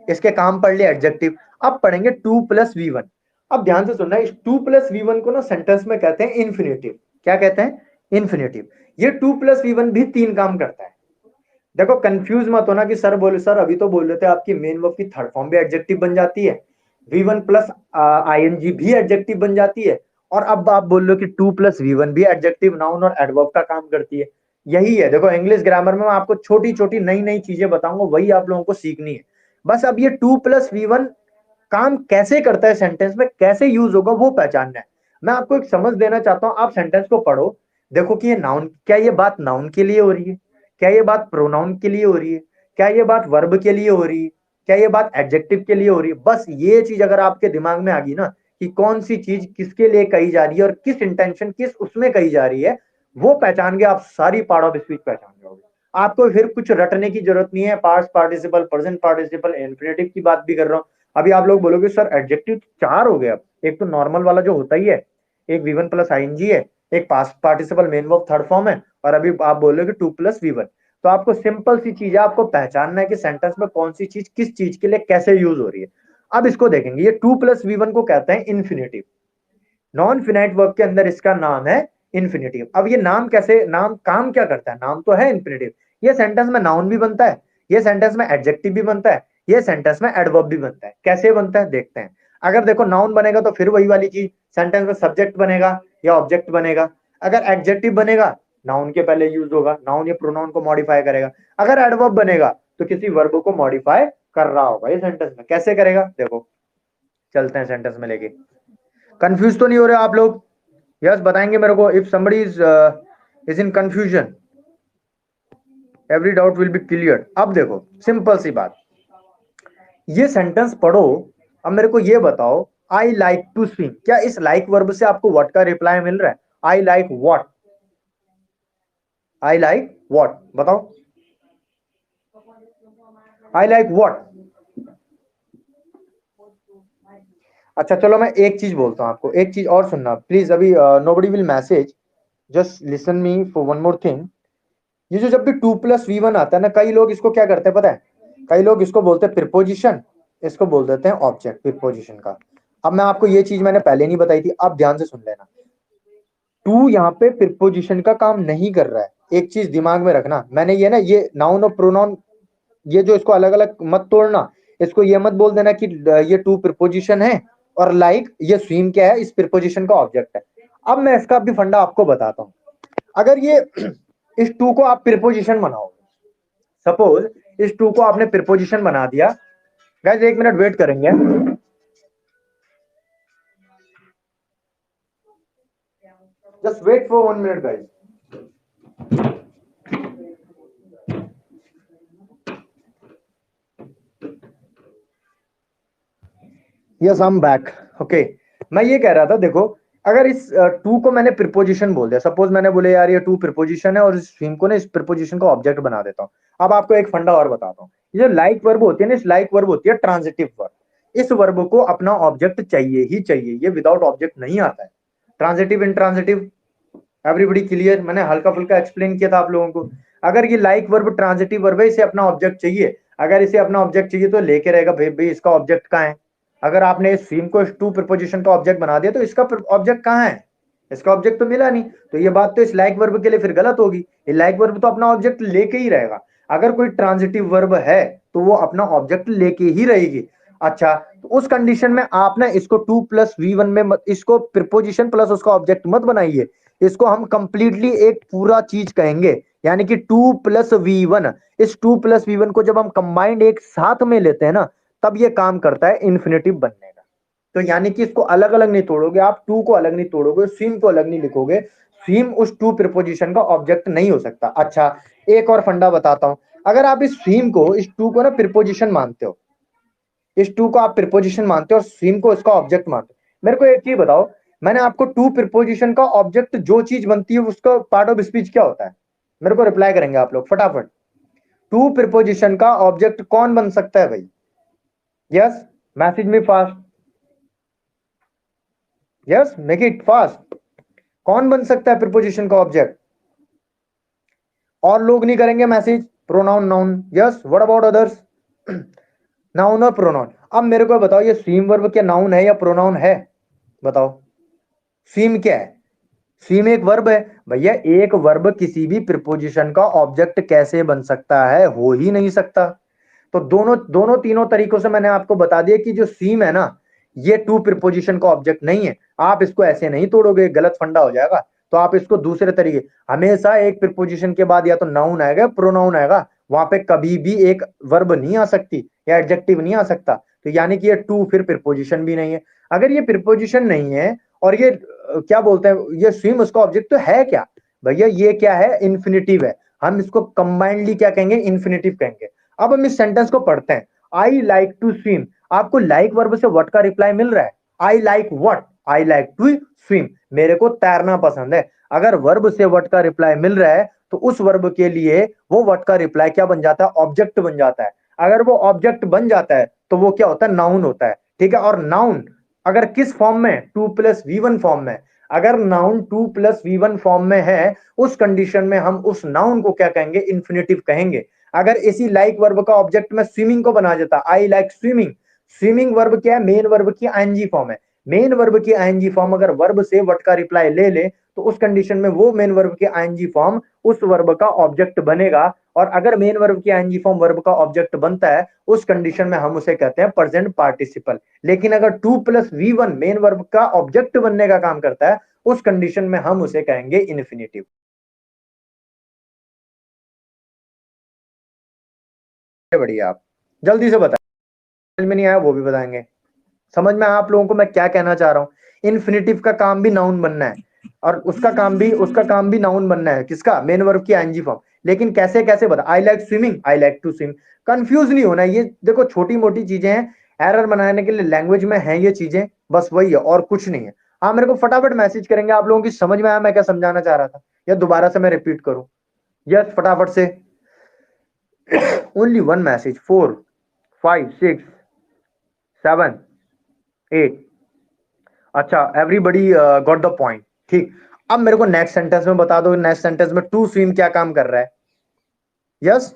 इसके काम पढ़ लिया एडजेक्टिव। अब पढ़ेंगे 2+V1। अब ध्यान से सुनना, इस 2+V1 को ना सेंटेंस में कहते हैं इन्फिनेटिव। क्या कहते हैं? इन्फिनेटिव। ये 2+V1 भी तीन काम करता है। देखो, कंफ्यूज मत होना कि सर बोले, सर अभी तो बोल रहे थे आपकी मेन वर्ब की थर्ड फॉर्म भी एडजेक्टिव बन जाती है, V1+ing भी एडजेक्टिव बन जाती है, और अब आप बोल रहे हो कि 2+V1 भी एडजेक्टिव, नाउन और एडवर्ब का काम करती है। यही है, देखो इंग्लिश ग्रामर में मैं आपको छोटी छोटी नई नई चीजें बताऊंगा, वही आप लोगों को सीखनी है। बस अब ये 2+V1 काम कैसे करता है, सेंटेंस में कैसे यूज होगा, वो पहचानना है। मैं आपको एक समझ देना चाहता हूं, आप सेंटेंस को पढ़ो, देखो कि ये नाउन, क्या ये बात नाउन के लिए हो रही है? क्या ये बात प्रोनाउन के लिए हो रही है? क्या ये बात वर्ब के लिए हो रही है? क्या ये बात एडजेक्टिव के लिए हो रही है? बस ये चीज अगर आपके दिमाग में आ गई ना, कि कौन सी चीज किसके लिए कही जा रही है और किस इंटेंशन, किस उसमें कही जा रही है, वो पहचान के आप सारी पार्ट ऑफ स्पीच पहचान जाओगे। आपको फिर कुछ रटने की जरूरत नहीं है। Past participle, present participle, infinitive की बात भी कर रहा हूँ। अभी आप लोग बोलोगे सर एडजेक्टिव चार हो गया, एक तो नॉर्मल वाला जो होता ही है, एक V1+ing है, एक past participle main verb third form है, और अभी आप बोल रहे हो कि 2+V1। तो आपको सिंपल सी चीज है, आपको पहचानना है कि सेंटेंस में कौन सी चीज किस चीज के लिए कैसे यूज हो रही है। अब इसको देखेंगे, ये 2+V1 को कहते हैं इन्फिनेटिव। नॉन फिनाइट वर्ब के अंदर इसका नाम है इन्फिनेटिव। अब ये नाम कैसे, नाम काम क्या करता है? नाम तो है इन्फिनेटिव, ये सेंटेंस में नाउन भी बनता है, ये सेंटेंस में एडजेक्टिव भी बनता है, ये सेंटेंस में एडवर्ब भी बनता है। कैसे बनता है देखते हैं। अगर देखो नाउन बनेगा तो फिर वही वाली चीज, सेंटेंस में सब्जेक्ट बनेगा या ऑब्जेक्ट बनेगा। अगर एडजेक्टिव बनेगा नाउन के पहले यूज होगा, नाउन या प्रोनाउन को मॉडिफाई करेगा। अगर एडवर्ब बनेगा तो किसी वर्ब को मॉडिफाई कर रहा होगा ये सेंटेंस में। कैसे करेगा देखो, चलते हैं सेंटेंस में लेके। कंफ्यूज तो नहीं हो रहे आप लोग? यस बताएंगे मेरे को if somebody is in confusion, every doubt will be clear. अब देखो सिंपल सी बात, ये सेंटेंस पढ़ो। अब मेरे को ये बताओ, आई लाइक टू स्विम, क्या इस लाइक वर्ब से आपको व्हाट का रिप्लाई मिल रहा है? I like what, I like what बताओ, आई लाइक व्हाट। अच्छा चलो मैं एक चीज बोलता हूं आपको, एक चीज और सुनना प्लीज। अभी nobody will message, just listen me for one more thing. ये जो जब भी 2+V1 आता है ना, कई लोग इसको क्या करते हैं पता है, कई लोग इसको बोलते हैं प्रीपोजिशन, इसको बोल देते हैं ऑब्जेक्ट प्रीपोजिशन का। अब मैं आपको ये चीज मैंने पहले नहीं बताई थी, अब ध्यान से सुन लेना। टू यहाँ पे प्रीपोजिशन का काम नहीं कर रहा है, एक चीज दिमाग में रखना। मैंने ये ना, ये नाउन और प्रोनाउन, ये जो इसको अलग अलग मत तोड़ना। इसको ये मत बोल देना कि ये टू प्रीपोजिशन है और लाइक ये स्विम क्या है, इस प्रीपोजिशन का ऑब्जेक्ट है। अब मैं इसका भी फंडा आपको बताता हूँ। अगर ये इस टू को आप प्रीपोजिशन बनाओ, सपोज इस टू को आपने प्रीपोजिशन बना दिया। गाइस एक मिनट वेट करेंगे, just wait for 1 minute guys. Yes I am back. Okay, मैं ये कह रहा था देखो, अगर इस टू को मैंने प्रीपोजिशन बोल दिया, सपोज मैंने बोले यार ये टू प्रीपोजिशन है और इस स्विम को ना इस प्रीपोजिशन का ऑब्जेक्ट बना देता हूँ। अब आपको एक फंडा और बताता हूँ, ये जो लाइक वर्ब होती है ना, इस लाइक वर्ब होती है ट्रांजिटिव वर्ब। इस वर्ब को अपना ऑब्जेक्ट चाहिए ही चाहिए, ये विदाउट ऑब्जेक्ट नहीं आता है। Transitive intransitive, everybody clear? मैंने हल्का फुल्का एक्सप्लेन किया था आप लोगों को। अगर ये लाइक वर्ब ट्रांजिटिव वर्ब है, इसे अपना ऑब्जेक्ट चाहिए। अगर इसे अपना ऑब्जेक्ट चाहिए तो लेके रहेगा भाई भाई इसका ऑब्जेक्ट कहाँ है। अगर आपने इस स्विम को टू प्रीपोजिशन का ऑब्जेक्ट बना दिया तो इसका ऑब्जेक्ट कहाँ है? इसका ऑब्जेक्ट तो मिला नहीं। तो ये बात तो इस लाइक वर्ब के लिए फिर गलत होगी। ये लाइक वर्ब तो अपना ऑब्जेक्ट लेके ही रहेगा। अगर कोई ट्रांजिटिव वर्ब है तो वो अपना ऑब्जेक्ट लेके ही रहेगी। अच्छा, तो उस कंडीशन में आप ना इसको 2+V1 में इसको प्रीपोजिशन प्लस उसका ऑब्जेक्ट मत बनाइए। इसको हम कंप्लीटली एक पूरा चीज कहेंगे, यानी कि 2+V1। इस 2+V1 को जब हम कंबाइंड एक साथ में लेते हैं ना, तब ये काम करता है इन्फिनेटिव बनने का। तो यानी कि इसको अलग अलग नहीं तोड़ोगे आप, टू को अलग नहीं तोड़ोगे, स्विम को अलग नहीं लिखोगे। स्विम उस टू प्रीपोजिशन का ऑब्जेक्ट नहीं हो सकता। अच्छा, एक और फंडा बताता हूं। अगर आप इस स्विम को, इस टू को ना प्रीपोजिशन मानते हो, इस टू को आप प्रीपोजिशन मानते हो और स्विम को इसका ऑब्जेक्ट मानते हो, मेरे को एक चीज बताओ, मैंने आपको टू प्रीपोजिशन का ऑब्जेक्ट जो चीज बनती है उसका पार्ट ऑफ स्पीच क्या होता है? मेरे को रिप्लाई करेंगे आप लोग फटाफट। टू प्रीपोजिशन का ऑब्जेक्ट कौन बन सकता है भाई? Yes, message me fast, yes make it fast. कौन बन सकता है प्रीपोजिशन का ऑब्जेक्ट? और लोग नहीं करेंगे message? Pronoun noun, yes what about others? Noun और प्रोनाउन। अब मेरे को बताओ, ये स्विम वर्ब क्या नाउन है या प्रोनाउन है? बताओ, स्विम क्या है? स्विम एक वर्ब है भैया। एक वर्ब किसी भी प्रीपोजिशन का ऑब्जेक्ट कैसे बन सकता है? हो ही नहीं सकता। तो दोनों दोनों तीनों तरीकों से मैंने आपको बता दिया कि जो स्विम है ना, ये टू प्रीपोजिशन का ऑब्जेक्ट नहीं है। आप इसको ऐसे नहीं तोड़ोगे, गलत फंडा हो जाएगा। तो आप इसको दूसरे तरीके, हमेशा एक प्रीपोजिशन के बाद या तो नाउन आएगा प्रोनाउन आएगा, वहां पे कभी भी एक वर्ब नहीं आ सकती या एडजेक्टिव नहीं आ सकता। तो यानी कि ये टू फिर प्रीपोजिशन भी नहीं है। अगर ये प्रीपोजिशन नहीं है और ये क्या बोलते हैं, ये स्विम उसका ऑब्जेक्ट तो है क्या भैया? ये क्या है? इन्फिनिटिव है। हम इसको कंबाइंडली क्या कहेंगे? इन्फिनिटिव कहेंगे। अब हम इस सेंटेंस को पढ़ते हैं, आई लाइक टू स्विम। आपको लाइक वर्ब से व्हाट का रिप्लाई मिल रहा है? I like what? I like to swim, मेरे को तैरना पसंद है। अगर वर्ब से व्हाट का रिप्लाई मिल रहा है तो उस वर्ब के लिए वो व्हाट का रिप्लाई क्या बन जाता है? ऑब्जेक्ट बन जाता है। अगर वो ऑब्जेक्ट बन जाता है तो वो क्या होता है? नाउन होता है। ठीक है, और नाउन अगर किस फॉर्म में? 2+V1 फॉर्म में। अगर नाउन 2+V1 फॉर्म में है, उस कंडीशन में हम उस नाउन को क्या कहेंगे? इन्फिनिटिव कहेंगे। अगर इसी लाइक वर्ब का ऑब्जेक्ट मैं स्विमिंग को बना देता, आई लाइक स्विमिंग। स्विमिंग वर्ब क्या है? मेन वर्ब की आईएनजी फॉर्म है। मेन वर्ब की आईएनजी फॉर्म अगर वर्ब से व्हाट का रिप्लाई ले ले तो उस कंडीशन में वो मेन वर्ब की आईएनजी फॉर्म उस वर्ब का ऑब्जेक्ट बनेगा और अगर मेन वर्ब की आईएनजी फॉर्म वर्ब का ऑब्जेक्ट बनता है उस कंडीशन में हम उसे कहते हैं प्रेजेंट पार्टिसिपल। लेकिन अगर 2+V1 मेन वर्ब का ऑब्जेक्ट बनने का काम करता है उस कंडीशन में हम उसे कहेंगे इन्फिनेटिव। बढ़िया, आप जल्दी से बताएं, समझ में नहीं आया वो भी बताएंगे। समझ में आप लोगों को मैं क्या कहना चाह रहा हूं? इन्फिनेटिव का काम भी नाउन बनना है और उसका काम भी नाउन बनना है। किसका? मेन वर्ब की आईएनजी फॉर्म। लेकिन कैसे कैसे बता, I like swimming, I like to swim. Confuse नहीं होना, ये देखो छोटी मोटी चीजें हैं, एरर बनाने के लिए लैंग्वेज में है ये चीजें, बस वही है और कुछ नहीं है। हाँ मेरे को फटाफट मैसेज करेंगे आप लोगों की समझ में आया मैं क्या समझाना चाह रहा था, या दोबारा से मैं रिपीट करूं? यस फटाफट से। Only one message, 4 5 6 7 8। अच्छा एवरीबडी गॉट द पॉइंट, ठीक। अब मेरे को नेक्स्ट सेंटेंस में बता दो, नेक्स्ट सेंटेंस में टू स्विम क्या काम कर रहा है? यस,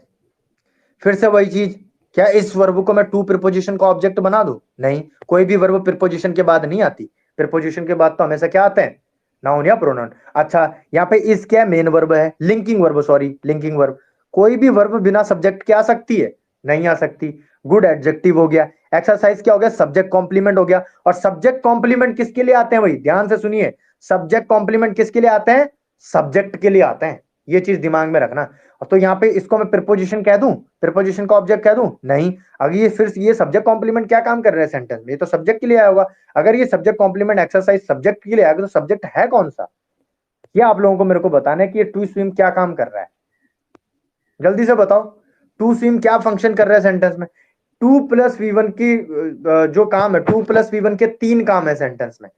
फिर से वही चीज, क्या इस वर्ब को मैं टू प्रीपोजिशन का ऑब्जेक्ट बना दूं? नहीं, कोई भी वर्ब प्रीपोजिशन के बाद नहीं आती। प्रीपोजिशन के बाद तो हमेशा क्या आते हैं? नाउन या प्रोनाउन। अच्छा यहाँ पे इस क्या मेन वर्ब है, linking verb, sorry linking verb. कोई भी वर्ब बिना सब्जेक्ट के आ सकती है? नहीं आ सकती। गुड, एडजेक्टिव हो गया। एक्सरसाइज क्या हो गया? सब्जेक्ट कॉम्प्लीमेंट हो गया। और सब्जेक्ट कॉम्प्लीमेंट किसके लिए आते हैं भाई? ध्यान से सुनिए, सब्जेक्ट कॉम्प्लीमेंट किसके लिए आते हैं? सब्जेक्ट के लिए आते हैं, ये चीज दिमाग में रखना। तो यहाँ पे इसको मैं प्रीपोजिशन कह दूं, प्रीपोजिशन का ऑब्जेक्ट कह दूं? नहीं। अगर ये फिर ये सब्जेक्ट कॉम्प्लीमेंट क्या काम कर रहा है सेंटेंस में? ये तो सब्जेक्ट के लिए आया होगा। अगर ये सब्जेक्ट कॉम्प्लीमेंट एक्सरसाइज सब्जेक्ट के लिए आएगा तो सब्जेक्ट है कौन सा? ये आप लोगों को मेरे को बताना है कि ये टू स्विम क्या काम कर रहा है। जल्दी से बताओ, टू स्विम क्या फंक्शन कर रहा है सेंटेंस में? 2+V1 की जो काम है, 2+V1 के 3 काम है सेंटेंस में।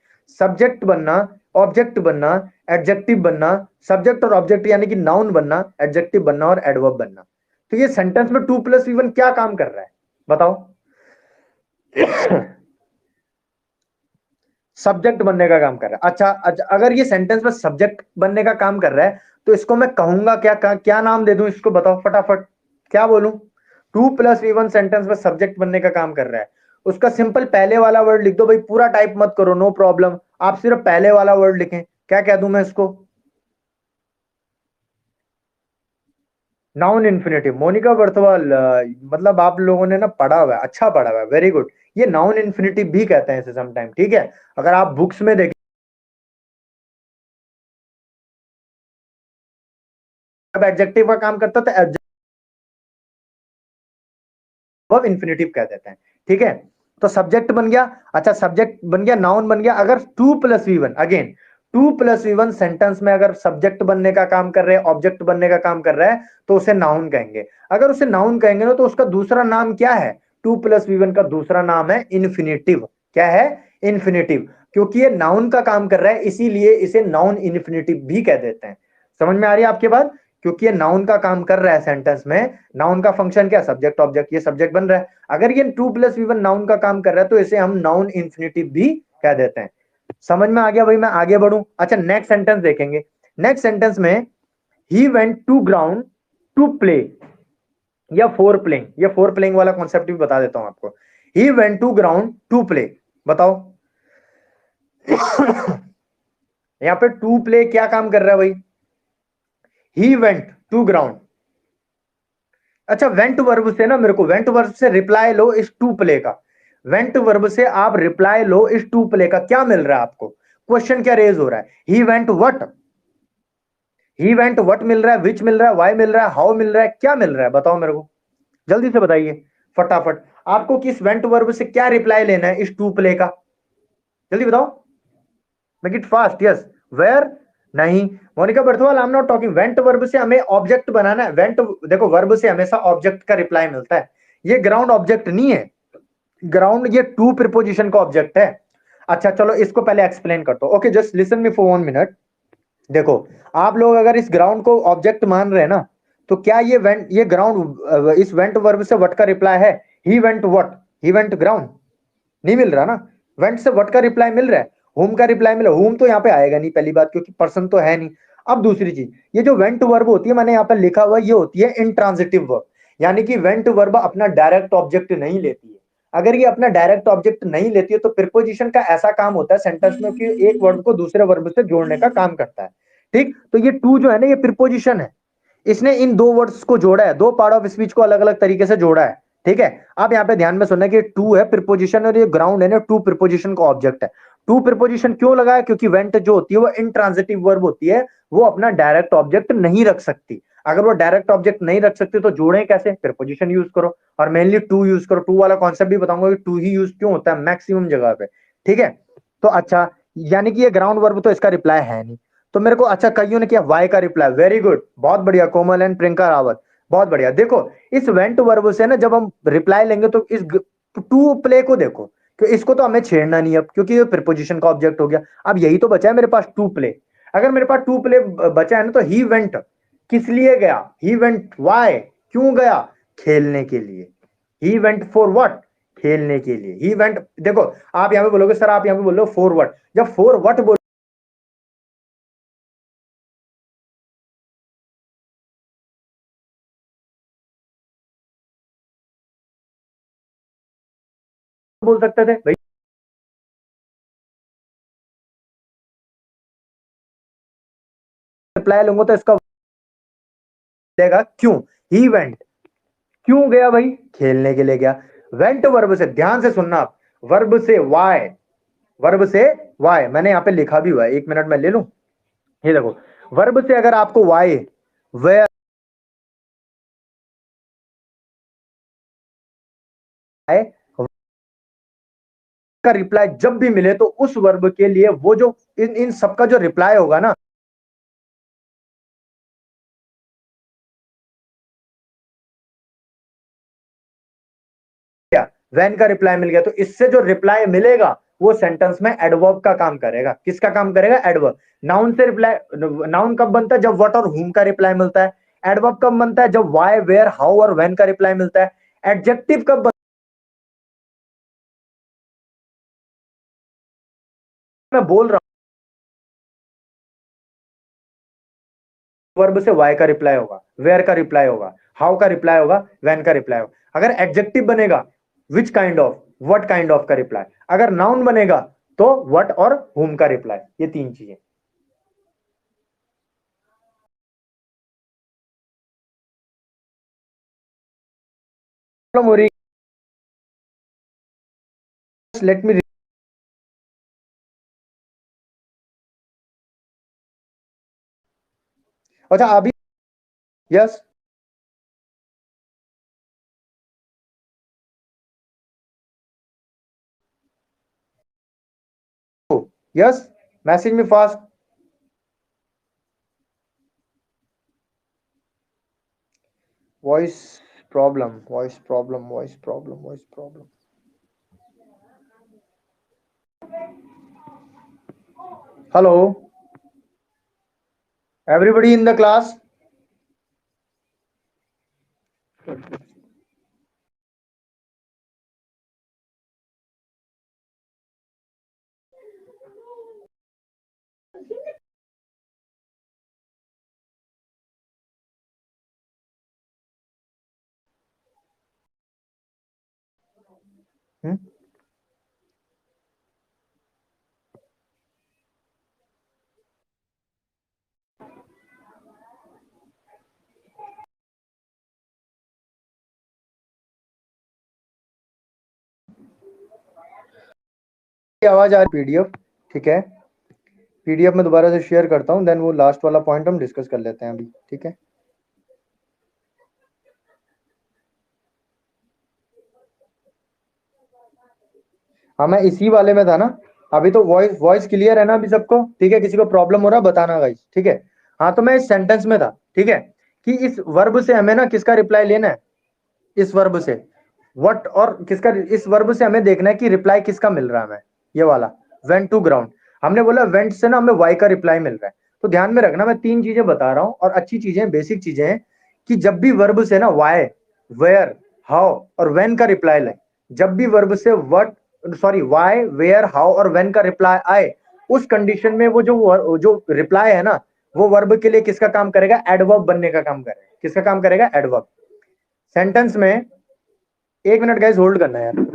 सब्जेक्ट बनना, ऑब्जेक्ट बनना, एडजेक्टिव बनना। सब्जेक्ट और ऑब्जेक्ट यानी कि नाउन बनना, एडजेक्टिव बनना और एडवर्ब बनना। तो ये सेंटेंस में 2+V1 क्या काम कर रहा है बताओ? सब्जेक्ट बनने का काम कर रहा है। अच्छा, अगर ये सेंटेंस में सब्जेक्ट बनने का काम कर रहा है तो इसको मैं कहूंगा क्या नाम दे दूं इसको? बताओ फटाफट, क्या बोलूं? 2+V1 सेंटेंस में सब्जेक्ट बनने का काम कर रहा है, उसका सिंपल पहले वाला वर्ड लिख दो भाई, पूरा टाइप मत करो, नो प्रॉब्लम। आप सिर्फ पहले वाला वर्ड लिखें, क्या कह दूं मैं इसको? Noun infinitive. मोनिका बर्थवाल, मतलब आप लोगों ने ना पढ़ा हुआ है, अच्छा पढ़ा हुआ है, वेरी गुड। ये नाउन इन्फिनेटिव भी कहते हैं इसे समटाइम, ठीक है। अगर आप बुक्स में देखें अब एडजेक्टिव का काम करता था, वर्ब इन्फिनेटिव कह देते हैं, ठीक है। तो सब्जेक्ट बन गया। अच्छा सब्जेक्ट बन गया, नाउन बन गया। अगर 2+V1 अगेन, 2+V1 सेंटेंस में अगर सब्जेक्ट बनने का काम कर रहे हैं, ऑब्जेक्ट बनने का काम कर रहा है तो उसे नाउन कहेंगे। अगर उसे नाउन कहेंगे ना तो उसका दूसरा नाम क्या है? 2+V1 का दूसरा नाम है इन्फिनेटिव। क्या है? इन्फिनेटिव। क्योंकि ये नाउन का काम कर रहा है इसीलिए इसे नाउन इन्फिनेटिव भी कह देते हैं। समझ में आ रही है आपके बात? क्योंकि ये नाउन का काम कर रहा है सेंटेंस में। नाउन का फंक्शन क्या? सब्जेक्ट ऑब्जेक्ट, ये सब्जेक्ट बन रहा है। अगर ये 2+V1 नाउन का काम कर रहा है तो इसे हम नाउन इन्फिनेटिव भी कह देते हैं। समझ में आ गया भाई? मैं आगे बढ़ूं। अच्छा नेक्स्ट सेंटेंस देखेंगे। नेक्स्ट सेंटेंस में he went to ground to play, या फोर प्लेइंग, ये फोर प्लेइंग वाला कॉन्सेप्ट भी बता देता हूं आपको। He went to ground to play, बताओ। यहां पे टू प्ले क्या काम कर रहा है भाई? He went to ground. अच्छा वेंट वर्ब से ना, मेरे को वेंट वर्ब से रिप्लाई लो इस टू प्ले का। वेंट वर्ब से आप रिप्लाई लो इस टू प्ले का, क्या मिल रहा है आपको? क्वेश्चन क्या रेज हो रहा है? He went what, he went what मिल रहा है, विच मिल रहा है, वाई मिल रहा है, हाउ मिल रहा है, क्या मिल रहा है बताओ मेरे को, जल्दी से बताइए फटाफट। आपको किस वेंट वर्ब से क्या रिप्लाई लेना है इस टू प्ले का? जल्दी बताओ, make it fast. Yes, where? नहीं Monika Barthwal, I am not talking. Went verb से हमें ऑब्जेक्ट बनाना है। वेंट, देखो वर्ब से हमेशा ऑब्जेक्ट का रिप्लाई मिलता है। ये ग्राउंड ऑब्जेक्ट नहीं है, ग्राउंड ये टू प्रीपोजिशन का ऑब्जेक्ट है। अच्छा चलो इसको पहले एक्सप्लेन करता हूं। Okay just listen me for 1 minute. देखो आप लोग अगर इस ग्राउंड को ऑब्जेक्ट मान रहे हैं ना, तो क्या ये ग्राउंड इस वेंट वर्ब से व्हाट का रिप्लाई है? He went what, he went ground. नहीं मिल रहा ना। वेंट से व्हाट का रिप्लाई मिल रहा है, होम का रिप्लाई मिला। होम तो यहाँ पे आएगा नहीं पहली बात, क्योंकि पर्सन तो है नहीं। अब दूसरी चीज, ये जो वेंट वर्ब होती है, मैंने यहाँ पे लिखा हुआ, ये होती है इंट्रांजिटिव वर्ब। यानी कि वेंट वर्ब अपना डायरेक्ट ऑब्जेक्ट नहीं लेती है। अगर ये अपना डायरेक्ट ऑब्जेक्ट नहीं लेती है तो प्रीपोजिशन का ऐसा काम होता है सेंटेंस में कि एक वर्ब को दूसरे वर्ब से जोड़ने का काम करता है। ठीक, तो ये टू जो है ना, ये प्रीपोजिशन है। इसने इन दो वर्ड्स को जोड़ा है, दो पार्ट ऑफ स्पीच को अलग अलग तरीके से जोड़ा है, ठीक है। अब यहाँ पे ध्यान में सुनना कि टू है प्रिपोजिशन और ये ग्राउंड है ना, टू प्रिपोजिशन का ऑब्जेक्ट है। टू प्रिपोजिशन क्यों लगाया, क्योंकि वेंट जो होती है वो इंट्रांजिटिव वर्ब होती है, वो अपना डायरेक्ट ऑब्जेक्ट नहीं रख सकती। अगर वो डायरेक्ट ऑब्जेक्ट नहीं रख सकती तो जोड़े कैसे, प्रिपोजिशन यूज करो, और मेनली टू यूज करो। टू वाला कॉन्सेप्ट भी बताऊंगा कि टू ही यूज क्यों होता है मैक्सिमम जगह पे, ठीक है। तो अच्छा, यानी कि ये ग्राउंड वर्ब तो इसका रिप्लाई है नहीं। तो मेरे को अच्छा कईयों ने किया वाई का रिप्लाई, वेरी गुड, बहुत बढ़िया कोमल एंड प्रियंका रावत, बहुत बढ़िया। देखो इस वेंट वर्ब से ना जब हम रिप्लाई लेंगे तो इस टू प्ले को देखो, कि इसको तो हमें छेड़ना नहीं अब, क्योंकि ये प्रिपोजिशन का ऑब्जेक्ट हो गया। अब यही तो बचा है मेरे पास टू प्ले। अगर मेरे पास टू प्ले बचा है ना, तो ही वेंट किस लिए गया, ही वेंट वाई, क्यों गया, खेलने के लिए। ही वेंट फॉर व्हाट, खेलने के लिए। ही वेंट, देखो आप यहां पे बोलोगे सर, आप यहां पे बोल रहे हो फॉर व्हाट, जब फॉर व्हाट बोल सकते थे भाई, रिप्लाई लूंगा तो इसका देगा क्यों, ही वेंट, क्यों गया भाई, खेलने के लिए गया। वेंट वर्ब से, ध्यान से सुनना आप, वर्ब से वाई, वर्ब से वाई, मैंने यहां पे लिखा भी हुआ है, एक मिनट में ले लूं, ये देखो। वर्ब से अगर आपको वाई वेयर का रिप्लाई जब भी मिले तो उस वर्ब के लिए वो जो इन सबका जो रिप्लाई होगा ना, वैन का रिप्लाई मिल गया, तो इससे जो रिप्लाई मिलेगा वो सेंटेंस में एडवर्ब का काम करेगा। किसका काम करेगा, एडवर्ब। नाउन से रिप्लाई, नाउन कब बनता है, जब व्हाट और हुम का रिप्लाई मिलता है। एडवर्ब कब बनता है, जब वाई वेयर हाउ और व्हेन का रिप्लाई मिलता है। एडजेक्टिव कब मैं बोल रहा हूं, वर्ब से वाई का रिप्लाई होगा, वेयर का रिप्लाई होगा, हाउ का रिप्लाई होगा, व्हेन का रिप्लाई होगा। अगर एडजेक्टिव बनेगा, which kind of, what kind of का रिप्लाई। अगर नाउन बनेगा तो व्हाट और हुम का रिप्लाई। ये तीन चीजें। प्रॉब्लम हो रही, लेट मी, अच्छा अभी, यस, यस, मैसेज में fast, voice problem, voice problem, voice problem, voice problem. Hello everybody in the class, आवाज आ रही, पीडीएफ, ठीक है। पीडीएफ में दोबारा से शेयर करता हूँ, देन वो लास्ट वाला पॉइंट हम डिस्कस कर लेते हैं अभी, ठीक है। हाँ मैं इसी वाले में था ना, अभी तो वॉइस वॉइस क्लियर है ना अभी सबको, ठीक है। किसी को प्रॉब्लम हो रहा बताना गाइस, ठीक है। हाँ तो मैं इस सेंटेंस में था, ठीक है, कि इस वर्ब से हमें ना किसका रिप्लाई लेना है, इस वर्ब से व्हाट, और किसका, इस वर्ब से हमें देखना है कि रिप्लाई किसका मिल रहा है हमें, ये वाला वेंट टू ग्राउंड। हमने बोला वेंट से ना हमें वाई का रिप्लाई मिल रहा है। तो ध्यान में रखना, मैं तीन चीजें बता रहा हूं और अच्छी चीजें, बेसिक चीजें हैं, कि जब भी वर्ब से ना वाई, वेयर, हाउ और वेन का रिप्लाई लाए, जब भी वर्ब से what, sorry why where how और वेन का रिप्लाई आए, उस कंडीशन में वो जो रिप्लाई है ना, वो वर्ब के लिए किसका काम करेगा, एडवर्ब बनने का काम करेगा। किसका काम करेगा, एडवर्ब। सेंटेंस में, एक मिनट गाइस होल्ड करना है यार।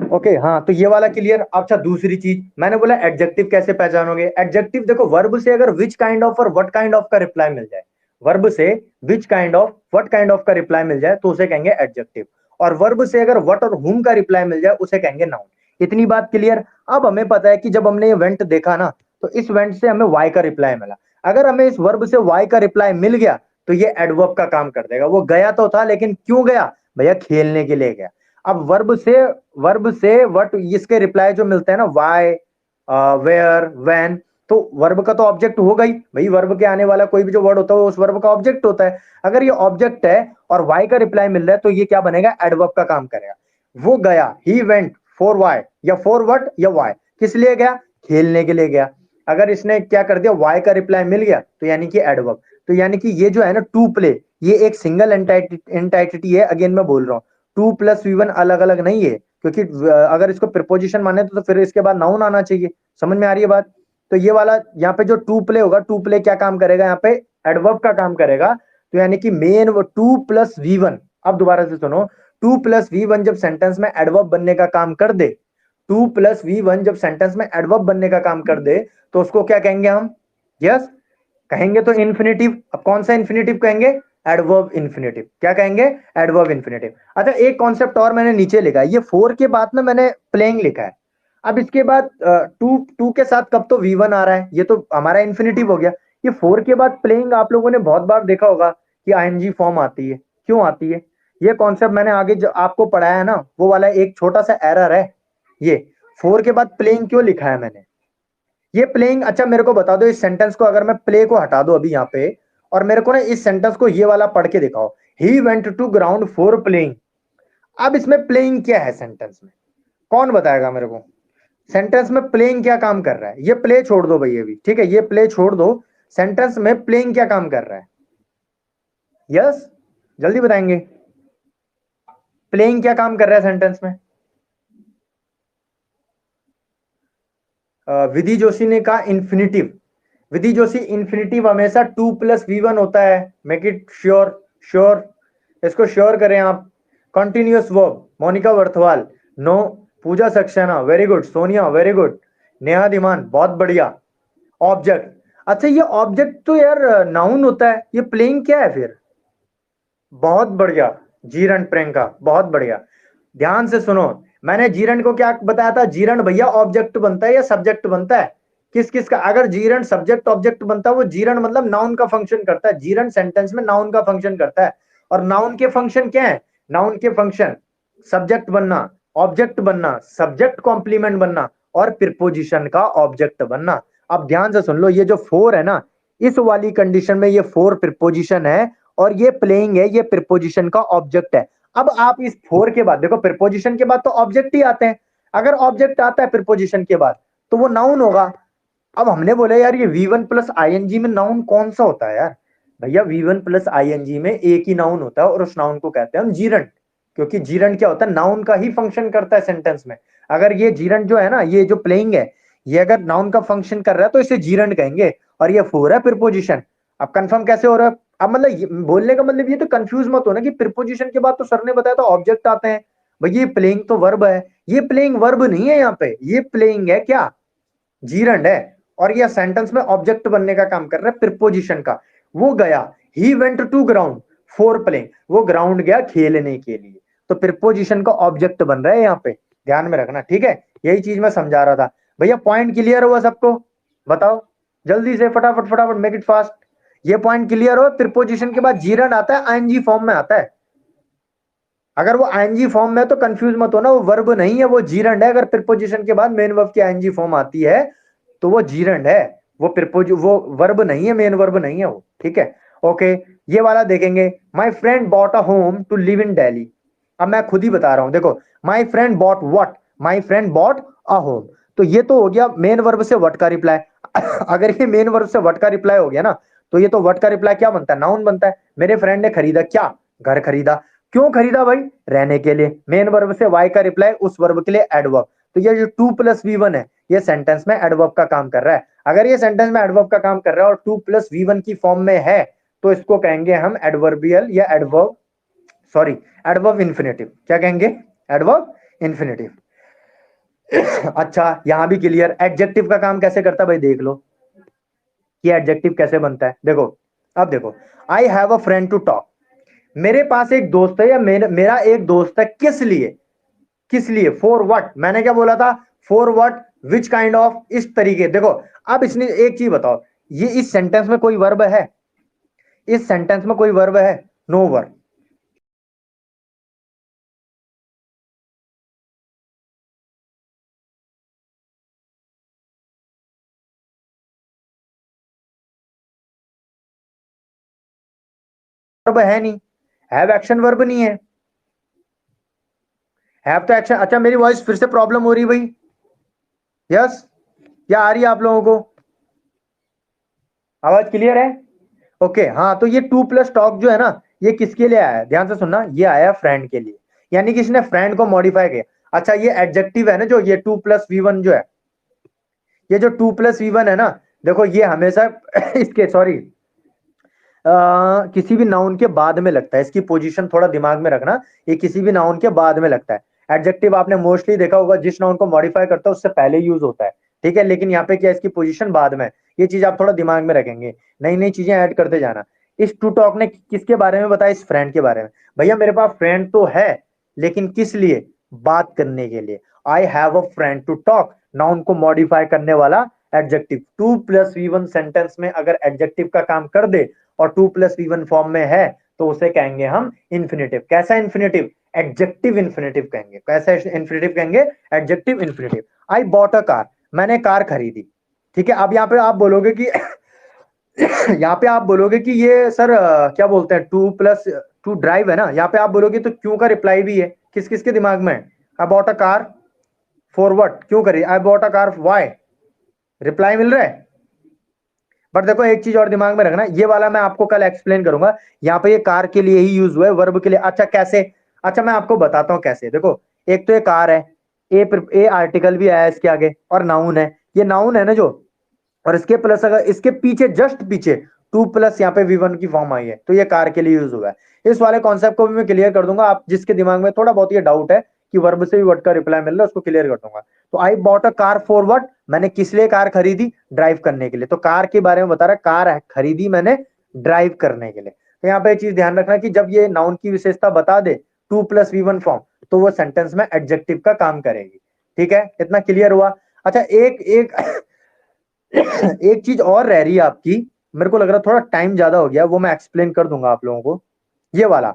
ओके हाँ, तो ये वाला क्लियर। अच्छा दूसरी चीज मैंने बोला एडजेक्टिव कैसे पहचानोगे। एडजेक्टिव देखो वर्ब से अगर विच काइंड ऑफ और व्हाट काइंड ऑफ का रिप्लाई मिल जाए, वर्ब से which kind of what kind of का रिप्लाई मिल जाए तो उसे कहेंगे एडजेक्टिव, और वर्ब से अगर व्हाट और हुम का रिप्लाई मिल जाए उसे कहेंगे नाउन। इतनी बात क्लियर। अब हमें पता है कि जब हमने ये वेंट देखा ना, तो इस वेंट से हमें वाई का रिप्लाई मिला। अगर हमें इस वर्ब से वाई का रिप्लाई मिल गया तो ये एडवर्ब का काम कर देगा। वो गया तो था लेकिन क्यों गया भैया, खेलने के लिए गया। अब वर्ब से व्हाट इसके रिप्लाई जो मिलते हैं ना, वाई, वेयर, व्हेन, तो वर्ब का तो ऑब्जेक्ट होगा ही भाई। वर्ब के आने वाला कोई भी जो वर्ड होता है वो उस वर्ब का ऑब्जेक्ट होता है। अगर ये ऑब्जेक्ट है और वाई का रिप्लाई मिल रहा है तो ये क्या बनेगा, एडवर्ब का काम करेगा। वो गया, ही वेंट फॉर वाई, या फॉर व्हाट या वाई, किस लिए गया, खेलने के लिए गया। अगर इसने क्या कर दिया, वाई का रिप्लाई मिल गया तो यानी कि एडवर्ब। तो यानी कि ये जो है ना टू प्ले, ये एक सिंगल एंटाइटी है। अगेन मैं बोल रहा हूँ, टू प्लस वी1 अलग अलग नहीं है, क्योंकि अगर इसको प्रिपोजिशन माने तो फिर इसके बाद नाउन आना चाहिए। समझ में आ रही है बात। तो ये वाला यहाँ पे जो टू प्ले होगा, टू प्ले क्या काम करेगा, यहाँ पे एडवर्ब का काम करेगा। तो यानी कि मेन वो टू प्लस वी1, अब दोबारा से सुनो, टू प्लस वी1 जब सेंटेंस में एडवर्ब बनने का काम कर दे, टू प्लस वी1 जब सेंटेंस में एडवर्ब बनने का काम कर दे तो उसको क्या कहेंगे हम, यस कहेंगे तो इन्फिनेटिव। अब कौन सा इन्फिनेटिव कहेंगे, एडवर्ब इन्फिनेटिव। क्या कहेंगे, एडवर्ब इन्फिनेटिव। अच्छा एक कॉन्सेप्ट और मैंने नीचे लिखा है, ये फोर के बाद ना मैंने प्लेइंग लिखा है। अब इसके बाद टू टू के साथ कब तो वी1 आ रहा है, ये तो हमारा इन्फिनेटिव हो गया। ये फोर के बाद प्लेइंग आप लोगों ने बहुत बार देखा होगा कि आईएनजी फॉर्म आती है। क्यों आती है, ये कॉन्सेप्ट मैंने आगे जो आपको पढ़ाया है ना, वो वाला एक छोटा सा एरर है। ये फोर के बाद प्लेइंग क्यों लिखा है मैंने, ये प्लेइंग। अच्छा मेरे को बता दो इस सेंटेंस को, अगर मैं प्ले को हटा दो अभी यहाँ पे, और मेरे को ना इस सेंटेंस को ये वाला पढ़ के दिखाओ, he went to ground for playing. अब इसमें प्लेइंग क्या है सेंटेंस में, कौन बताएगा मेरे को। सेंटेंस में प्लेइंग क्या काम कर रहा है, ये प्ले छोड़ दो भैया भी, ठीक है ये प्ले छोड़ दो। सेंटेंस में प्लेइंग क्या काम कर रहा है, यस जल्दी बताएंगे, प्लेइंग क्या काम कर रहा है सेंटेंस में। विधि जोशी ने कहा इन्फिनिटिव। विधि जोशी इन्फिनिटिव हमेशा टू प्लस वी1 होता है। मेक इट श्योर, श्योर, इसको श्योर करें आप। Continuous verb, Monika Barthwal, no. Pooja Saxena very good, Sonia very good, Neha Dhiman बहुत बढ़िया। ऑब्जेक्ट, अच्छा ये ऑब्जेक्ट तो यार नाउन होता है, ये प्लेइंग क्या है फिर, बहुत बढ़िया जीरन प्रियंका बहुत बढ़िया। ध्यान से सुनो, मैंने जीरन को क्या बताया था, जीरन भैया ऑब्जेक्ट बनता है या सब्जेक्ट बनता है, किस किस का। अगर जीरन सब्जेक्ट ऑब्जेक्ट बनता है, वो जीरन मतलब नाउन का फंक्शन करता है। जीरन सेंटेंस में नाउन का फंक्शन करता है, और नाउन के फंक्शन क्या है, नाउन के फंक्शन सब्जेक्ट बनना, ऑब्जेक्ट बनना, सब्जेक्ट कॉम्प्लीमेंट बनना, और प्रिपोजिशन का ऑब्जेक्ट बनना। अब ध्यान से सुन लो, ये जो फोर है ना, इस वाली कंडीशन में ये फोर प्रिपोजिशन है, और ये प्लेइंग है, ये प्रिपोजिशन का ऑब्जेक्ट है। अब आप इस फोर के बाद देखो, प्रिपोजिशन के बाद तो ऑब्जेक्ट ही आते हैं। अगर ऑब्जेक्ट आता है प्रिपोजिशन के बाद तो वो नाउन होगा। अब हमने बोला यार ये V1 प्लस आईएनजी में नाउन कौन सा होता है यार, भैया V1 प्लस आईएनजी में एक ही नाउन होता है, और उस नाउन को कहते हैं हम जीरंड। क्योंकि जीरंड क्या होता है, नाउन का ही फंक्शन करता है सेंटेंस में। अगर ये जीरंड जो है ना, ये जो प्लेइंग है, ये अगर नाउन का फंक्शन कर रहा है तो इसे जीरंड कहेंगे। और ये फोर है प्रिपोजिशन। अब कंफर्म कैसे हो रहा है, अब मतलब बोलने का मतलब ये तो कंफ्यूज मत हो ना कि प्रिपोजिशन के बाद तो सर ने बताया था ऑब्जेक्ट आते हैं। भैया ये प्लेइंग तो वर्ब है, ये प्लेइंग वर्ब नहीं है यहाँ पे, ये प्लेइंग है क्या, जीरंड है। और यह सेंटेंस में ऑब्जेक्ट बनने का काम कर रहा है प्रिपोजिशन का। वो गया, he went to ground for playing, वो ग्राउंड गया खेलने के लिए। तो प्रिपोजिशन का ऑब्जेक्ट बन रहा है यहाँ पे, ध्यान में रखना, ठीक है। यही चीज मैं समझा रहा था। भैया पॉइंट क्लियर हुआ सबको, बताओ जल्दी से, फटाफट फटाफट, मेक इट फास्ट। ये पॉइंट क्लियर हो, प्रिपोजिशन के बाद जीरंड आता है, आईएनजी फॉर्म में आता है। अगर वो आईएनजी फॉर्म में तो कंफ्यूज मत होना, वो वर्ब नहीं है, वो जीरंड है। अगर प्रिपोजिशन के बाद मेन वर्ब की आईएनजी फॉर्म आती है तो वो जीरंड है, वो वर्ब नहीं है, मेन वर्ब नहीं है वो, ठीक है। ओके, ये वाला देखेंगे, my friend bought a home to live in Delhi. अब मैं खुद ही बता रहा हूं, देखो, my friend bought what, my friend bought a home. तो ये तो हो गया मेन वर्ब से व्हाट का रिप्लाई। अगर ये मेन वर्ब से व्हाट का रिप्लाई हो गया ना, तो ये तो व्हाट का रिप्लाई क्या बनता है, नाउन बनता है। मेरे फ्रेंड ने खरीदा क्या, घर खरीदा। क्यों खरीदा भाई, रहने के लिए। मेन वर्ब से वाई का रिप्लाई उस वर्ब के लिए एडवर्ब। तो ये जो टू प्लस वी1 है, ये सेंटेंस में एडवर्ब का काम कर रहा है। अगर ये सेंटेंस में एडवर्ब का काम कर रहा है और टू प्लस वी1 की फॉर्म में है, तो इसको कहेंगे हम एडवर्बियल या एडवर्ब, सॉरी एडवर्ब इन्फिनेटिव। क्या कहेंगे, एडवर्ब इन्फिनेटिव। अच्छा यहां भी क्लियर। एडजेक्टिव का काम कैसे करता है भाई, देख लो कि एडजेक्टिव कैसे बनता है। देखो अब देखो, I have a friend to talk, मेरे पास एक दोस्त है या मेरा एक दोस्त है, किस लिए, किस लिए, फॉर व्हाट, मैंने क्या बोला था, for what, which kind of, इस तरीके। देखो अब इसने एक चीज बताओ, ये इस सेंटेंस में कोई वर्ब है, इस सेंटेंस में कोई वर्ब है, नो वर्ब, वर्ब है नहीं, हैव एक्शन वर्ब नहीं है, हैव तो एक्शन। अच्छा मेरी वॉइस फिर से प्रॉब्लम हो रही है भाई, यस, क्या आ रही है आप लोगों को, आवाज क्लियर है? ओके हाँ, तो ये टू प्लस टॉक जो है ना, ये किसके लिए आया है, ध्यान से सुनना, ये आया फ्रेंड के लिए, यानी कि इसने फ्रेंड को मॉडिफाई किया। अच्छा ये एडजेक्टिव है ना, जो ये टू प्लस वी वन जो है, ये जो टू प्लस वी वन है ना, देखो ये हमेशा इसके सॉरी किसी भी नाउन के बाद में लगता है, इसकी पोजीशन थोड़ा दिमाग में रखना, ये किसी भी नाउन के बाद में लगता है। एडजेक्टिव आपने मोस्टली देखा होगा जिस नाउन को मॉडिफाई करता है उससे पहले यूज होता है, ठीक है, लेकिन यहाँ पे क्या इसकी पोजीशन बाद में, ये चीज आप थोड़ा दिमाग में रखेंगे, नई नई चीजें ऐड करते जाना। इस टू टॉक ने किसके बारे में बताया, इस फ्रेंड के बारे में। भैया मेरे पास फ्रेंड तो है, लेकिन किस लिए, बात करने के लिए। I have a friend to talk, noun को मॉडिफाई करने वाला adjective, to plus V one sentence में अगर एडजेक्टिव का काम कर दे और to plus V one form में है, तो उसे कहेंगे हम इन्फिनेटिव। कैसा इन्फिनेटिव, एडजेक्टिव इन्फिनेटिव कहेंगे। कैसा इन्फिनेटिव कहेंगे, adjective infinitive. I bought a car, मैंने कार खरीदी, ठीक है। अब यहाँ पे आप बोलोगे कि यहाँ पे आप बोलोगे कि ये सर क्या बोलते हैं, टू प्लस टू ड्राइव है ना, यहाँ पे आप बोलोगे तो क्यों का रिप्लाई भी है, किस किस के दिमाग में, I bought a car for what, क्यों करी, I bought a car why, reply मिल रहा है। बट देखो एक चीज और दिमाग में रखना, ये वाला मैं आपको कल एक्सप्लेन करूंगा, यहाँ पे ये कार के लिए ही यूज हुआ है, वर्ब के लिए। अच्छा कैसे, अच्छा मैं आपको बताता हूँ कैसे। देखो एक तो ये कार है, ए आर्टिकल भी आया है इसके आगे, और नाउन है, ये नाउन है ना जो, और इसके प्लस अगर इसके पीछे जस्ट पीछे टू प्लस यहाँ पे वी वन की फॉर्म आई है, तो ये कार के लिए यूज हुआ है। इस वाले कॉन्सेप्ट को भी मैं क्लियर कर दूंगा, आप जिसके दिमाग में थोड़ा बहुत ये डाउट है कि वर्ब से भी वर्ड का रिप्लाई मिल रहा है, उसको क्लियर कर दूंगा। तो आई bought a car for what, मैंने किस लिए कार खरीदी, ड्राइव करने के लिए। तो कार के बारे में बता रहा है, कार है खरीदी मैंने ड्राइव करने के लिए। तो यहाँ पे चीज ध्यान रखना कि जब ये नाउन की विशेषता बता दे to plus V one form, तो वो सेंटेंस में एडजेक्टिव का काम करेगी। ठीक है, इतना क्लियर हुआ। अच्छा एक एक एक चीज और रह रही है आपकी, मेरे को लग रहा थोड़ा टाइम ज्यादा हो गया, वो मैं एक्सप्लेन कर दूंगा आप लोगों को। ये वाला,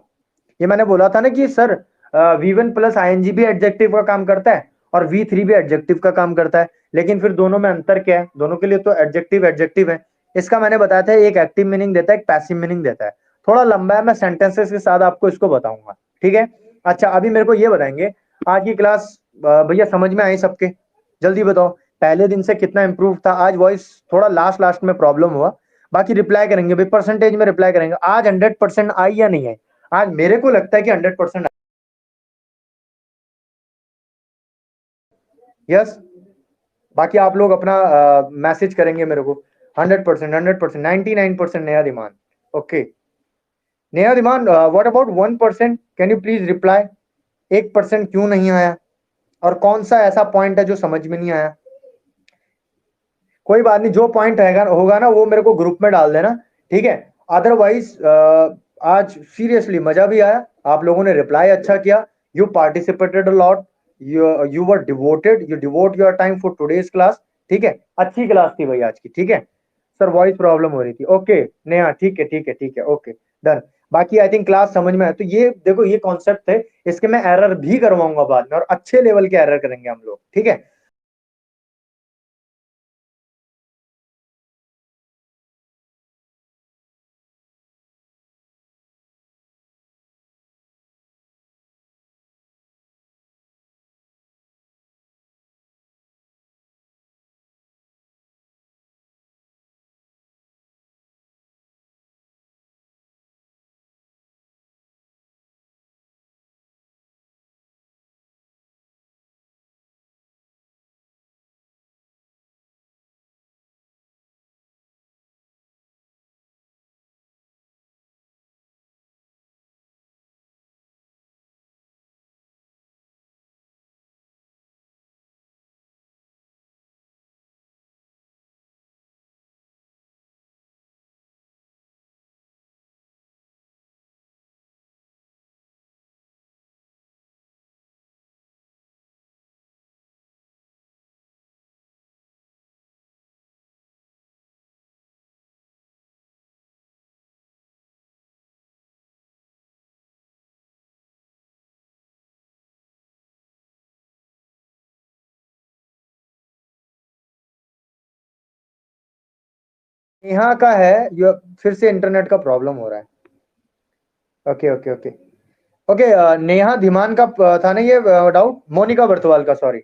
ये मैंने बोला था ना कि sir V one plus I N G भी एडजेक्टिव का काम करता है और वी थ्री भी एडजेक्टिव का काम करता है, लेकिन फिर दोनों में अंतर क्या है, दोनों के लिए तो एडजेक्टिव एडजेक्टिव है। इसका मैंने बताया था, एक एक्टिव मीनिंग देता है, एक पैसिव मीनिंग देता है। थोड़ा लंबा है, मैं सेंटेंसेस के साथ आपको इसको बताऊंगा, ठीक है। अच्छा अभी मेरे को ये बताएंगे, आज की क्लास भैया समझ में आई सबके, जल्दी बताओ, पहले दिन से कितना इंप्रूव था। आज वॉइस थोड़ा लास्ट लास्ट में प्रॉब्लम हुआ, बाकी रिप्लाई करेंगे भाई, परसेंटेज में रिप्लाई करेंगे। आज 100% आई या नहीं आई, आज मेरे को लगता है कि 100%। यस, बाकी आप लोग अपना मैसेज करेंगे मेरे को। 100%, 100%, 99%। नया दिमान, ओके। नया Dhiman, what about 1%, can you please reply, 1% क्यों नहीं आया, और कौन सा ऐसा पॉइंट है जो समझ में नहीं आया। कोई बात नहीं, जो पॉइंट रहेगा होगा ना वो मेरे को ग्रुप में डाल देना, ठीक है। अदरवाइज आज सीरियसली मजा भी आया, आप लोगों ने रिप्लाई अच्छा किया, you participated a lot, you were devoted, you devote your time for today's class, ठीक है। अच्छी क्लास थी भाई आज की, ठीक है। सर वॉइस प्रॉब्लम हो रही थी, ओके नेहा, ठीक है ठीक है ठीक है, ओके डन। बाकी आई थिंक क्लास समझ में आया। तो ये देखो ये कॉन्सेप्ट है, इसके मैं एरर भी करवाऊंगा बाद में, और अच्छे लेवल के एरर करेंगे हम लोग, ठीक है। नेहा का है, फिर से इंटरनेट का प्रॉब्लम हो रहा है। Okay okay okay okay, Neha Dhiman का था ना ये डाउट, मोनिका बर्थवाल का, sorry.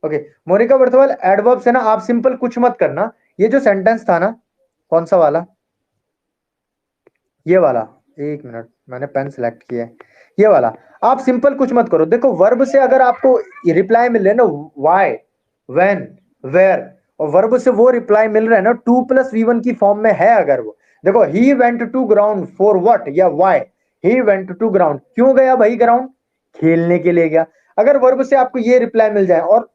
Okay, Monika Barthwal, adverb से ना आप सिंपल कुछ मत करना। ये जो सेंटेंस था ना, कौन सा वाला, ये वाला, एक मिनट मैंने पेन सिलेक्ट किया है, ये वाला। आप सिंपल कुछ मत करो। देखो वर्ब से अगर आपको रिप्लाई मिल रहा है ना, वाई, व्हेन, वेयर, और वर्ब से वो रिप्लाई मिल रहा है ना 2+V1 की फॉर्म में है अगर वो, देखो he went to ground for what या why, he went to ground, क्यों गया भाई ग्राउंड, खेलने के लिए गया। अगर वर्ब से आपको ये रिप्लाई मिल जाए और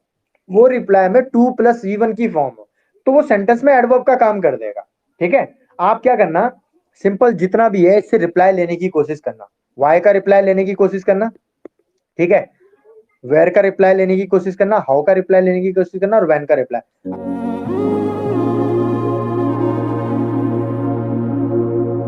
वो रिप्लाई में 2+V1 की फॉर्म हो, तो वो सेंटेंस में एडवर्ब का काम कर देगा। ठीक है, आप क्या करना, सिंपल जितना भी है इससे रिप्लाई लेने की कोशिश करना। वाई का रिप्लाई लेने की कोशिश करना, ठीक है, वेयर का रिप्लाई लेने की कोशिश करना, हाउ का रिप्लाई लेने की कोशिश करना, और व्हेन का रिप्लाई।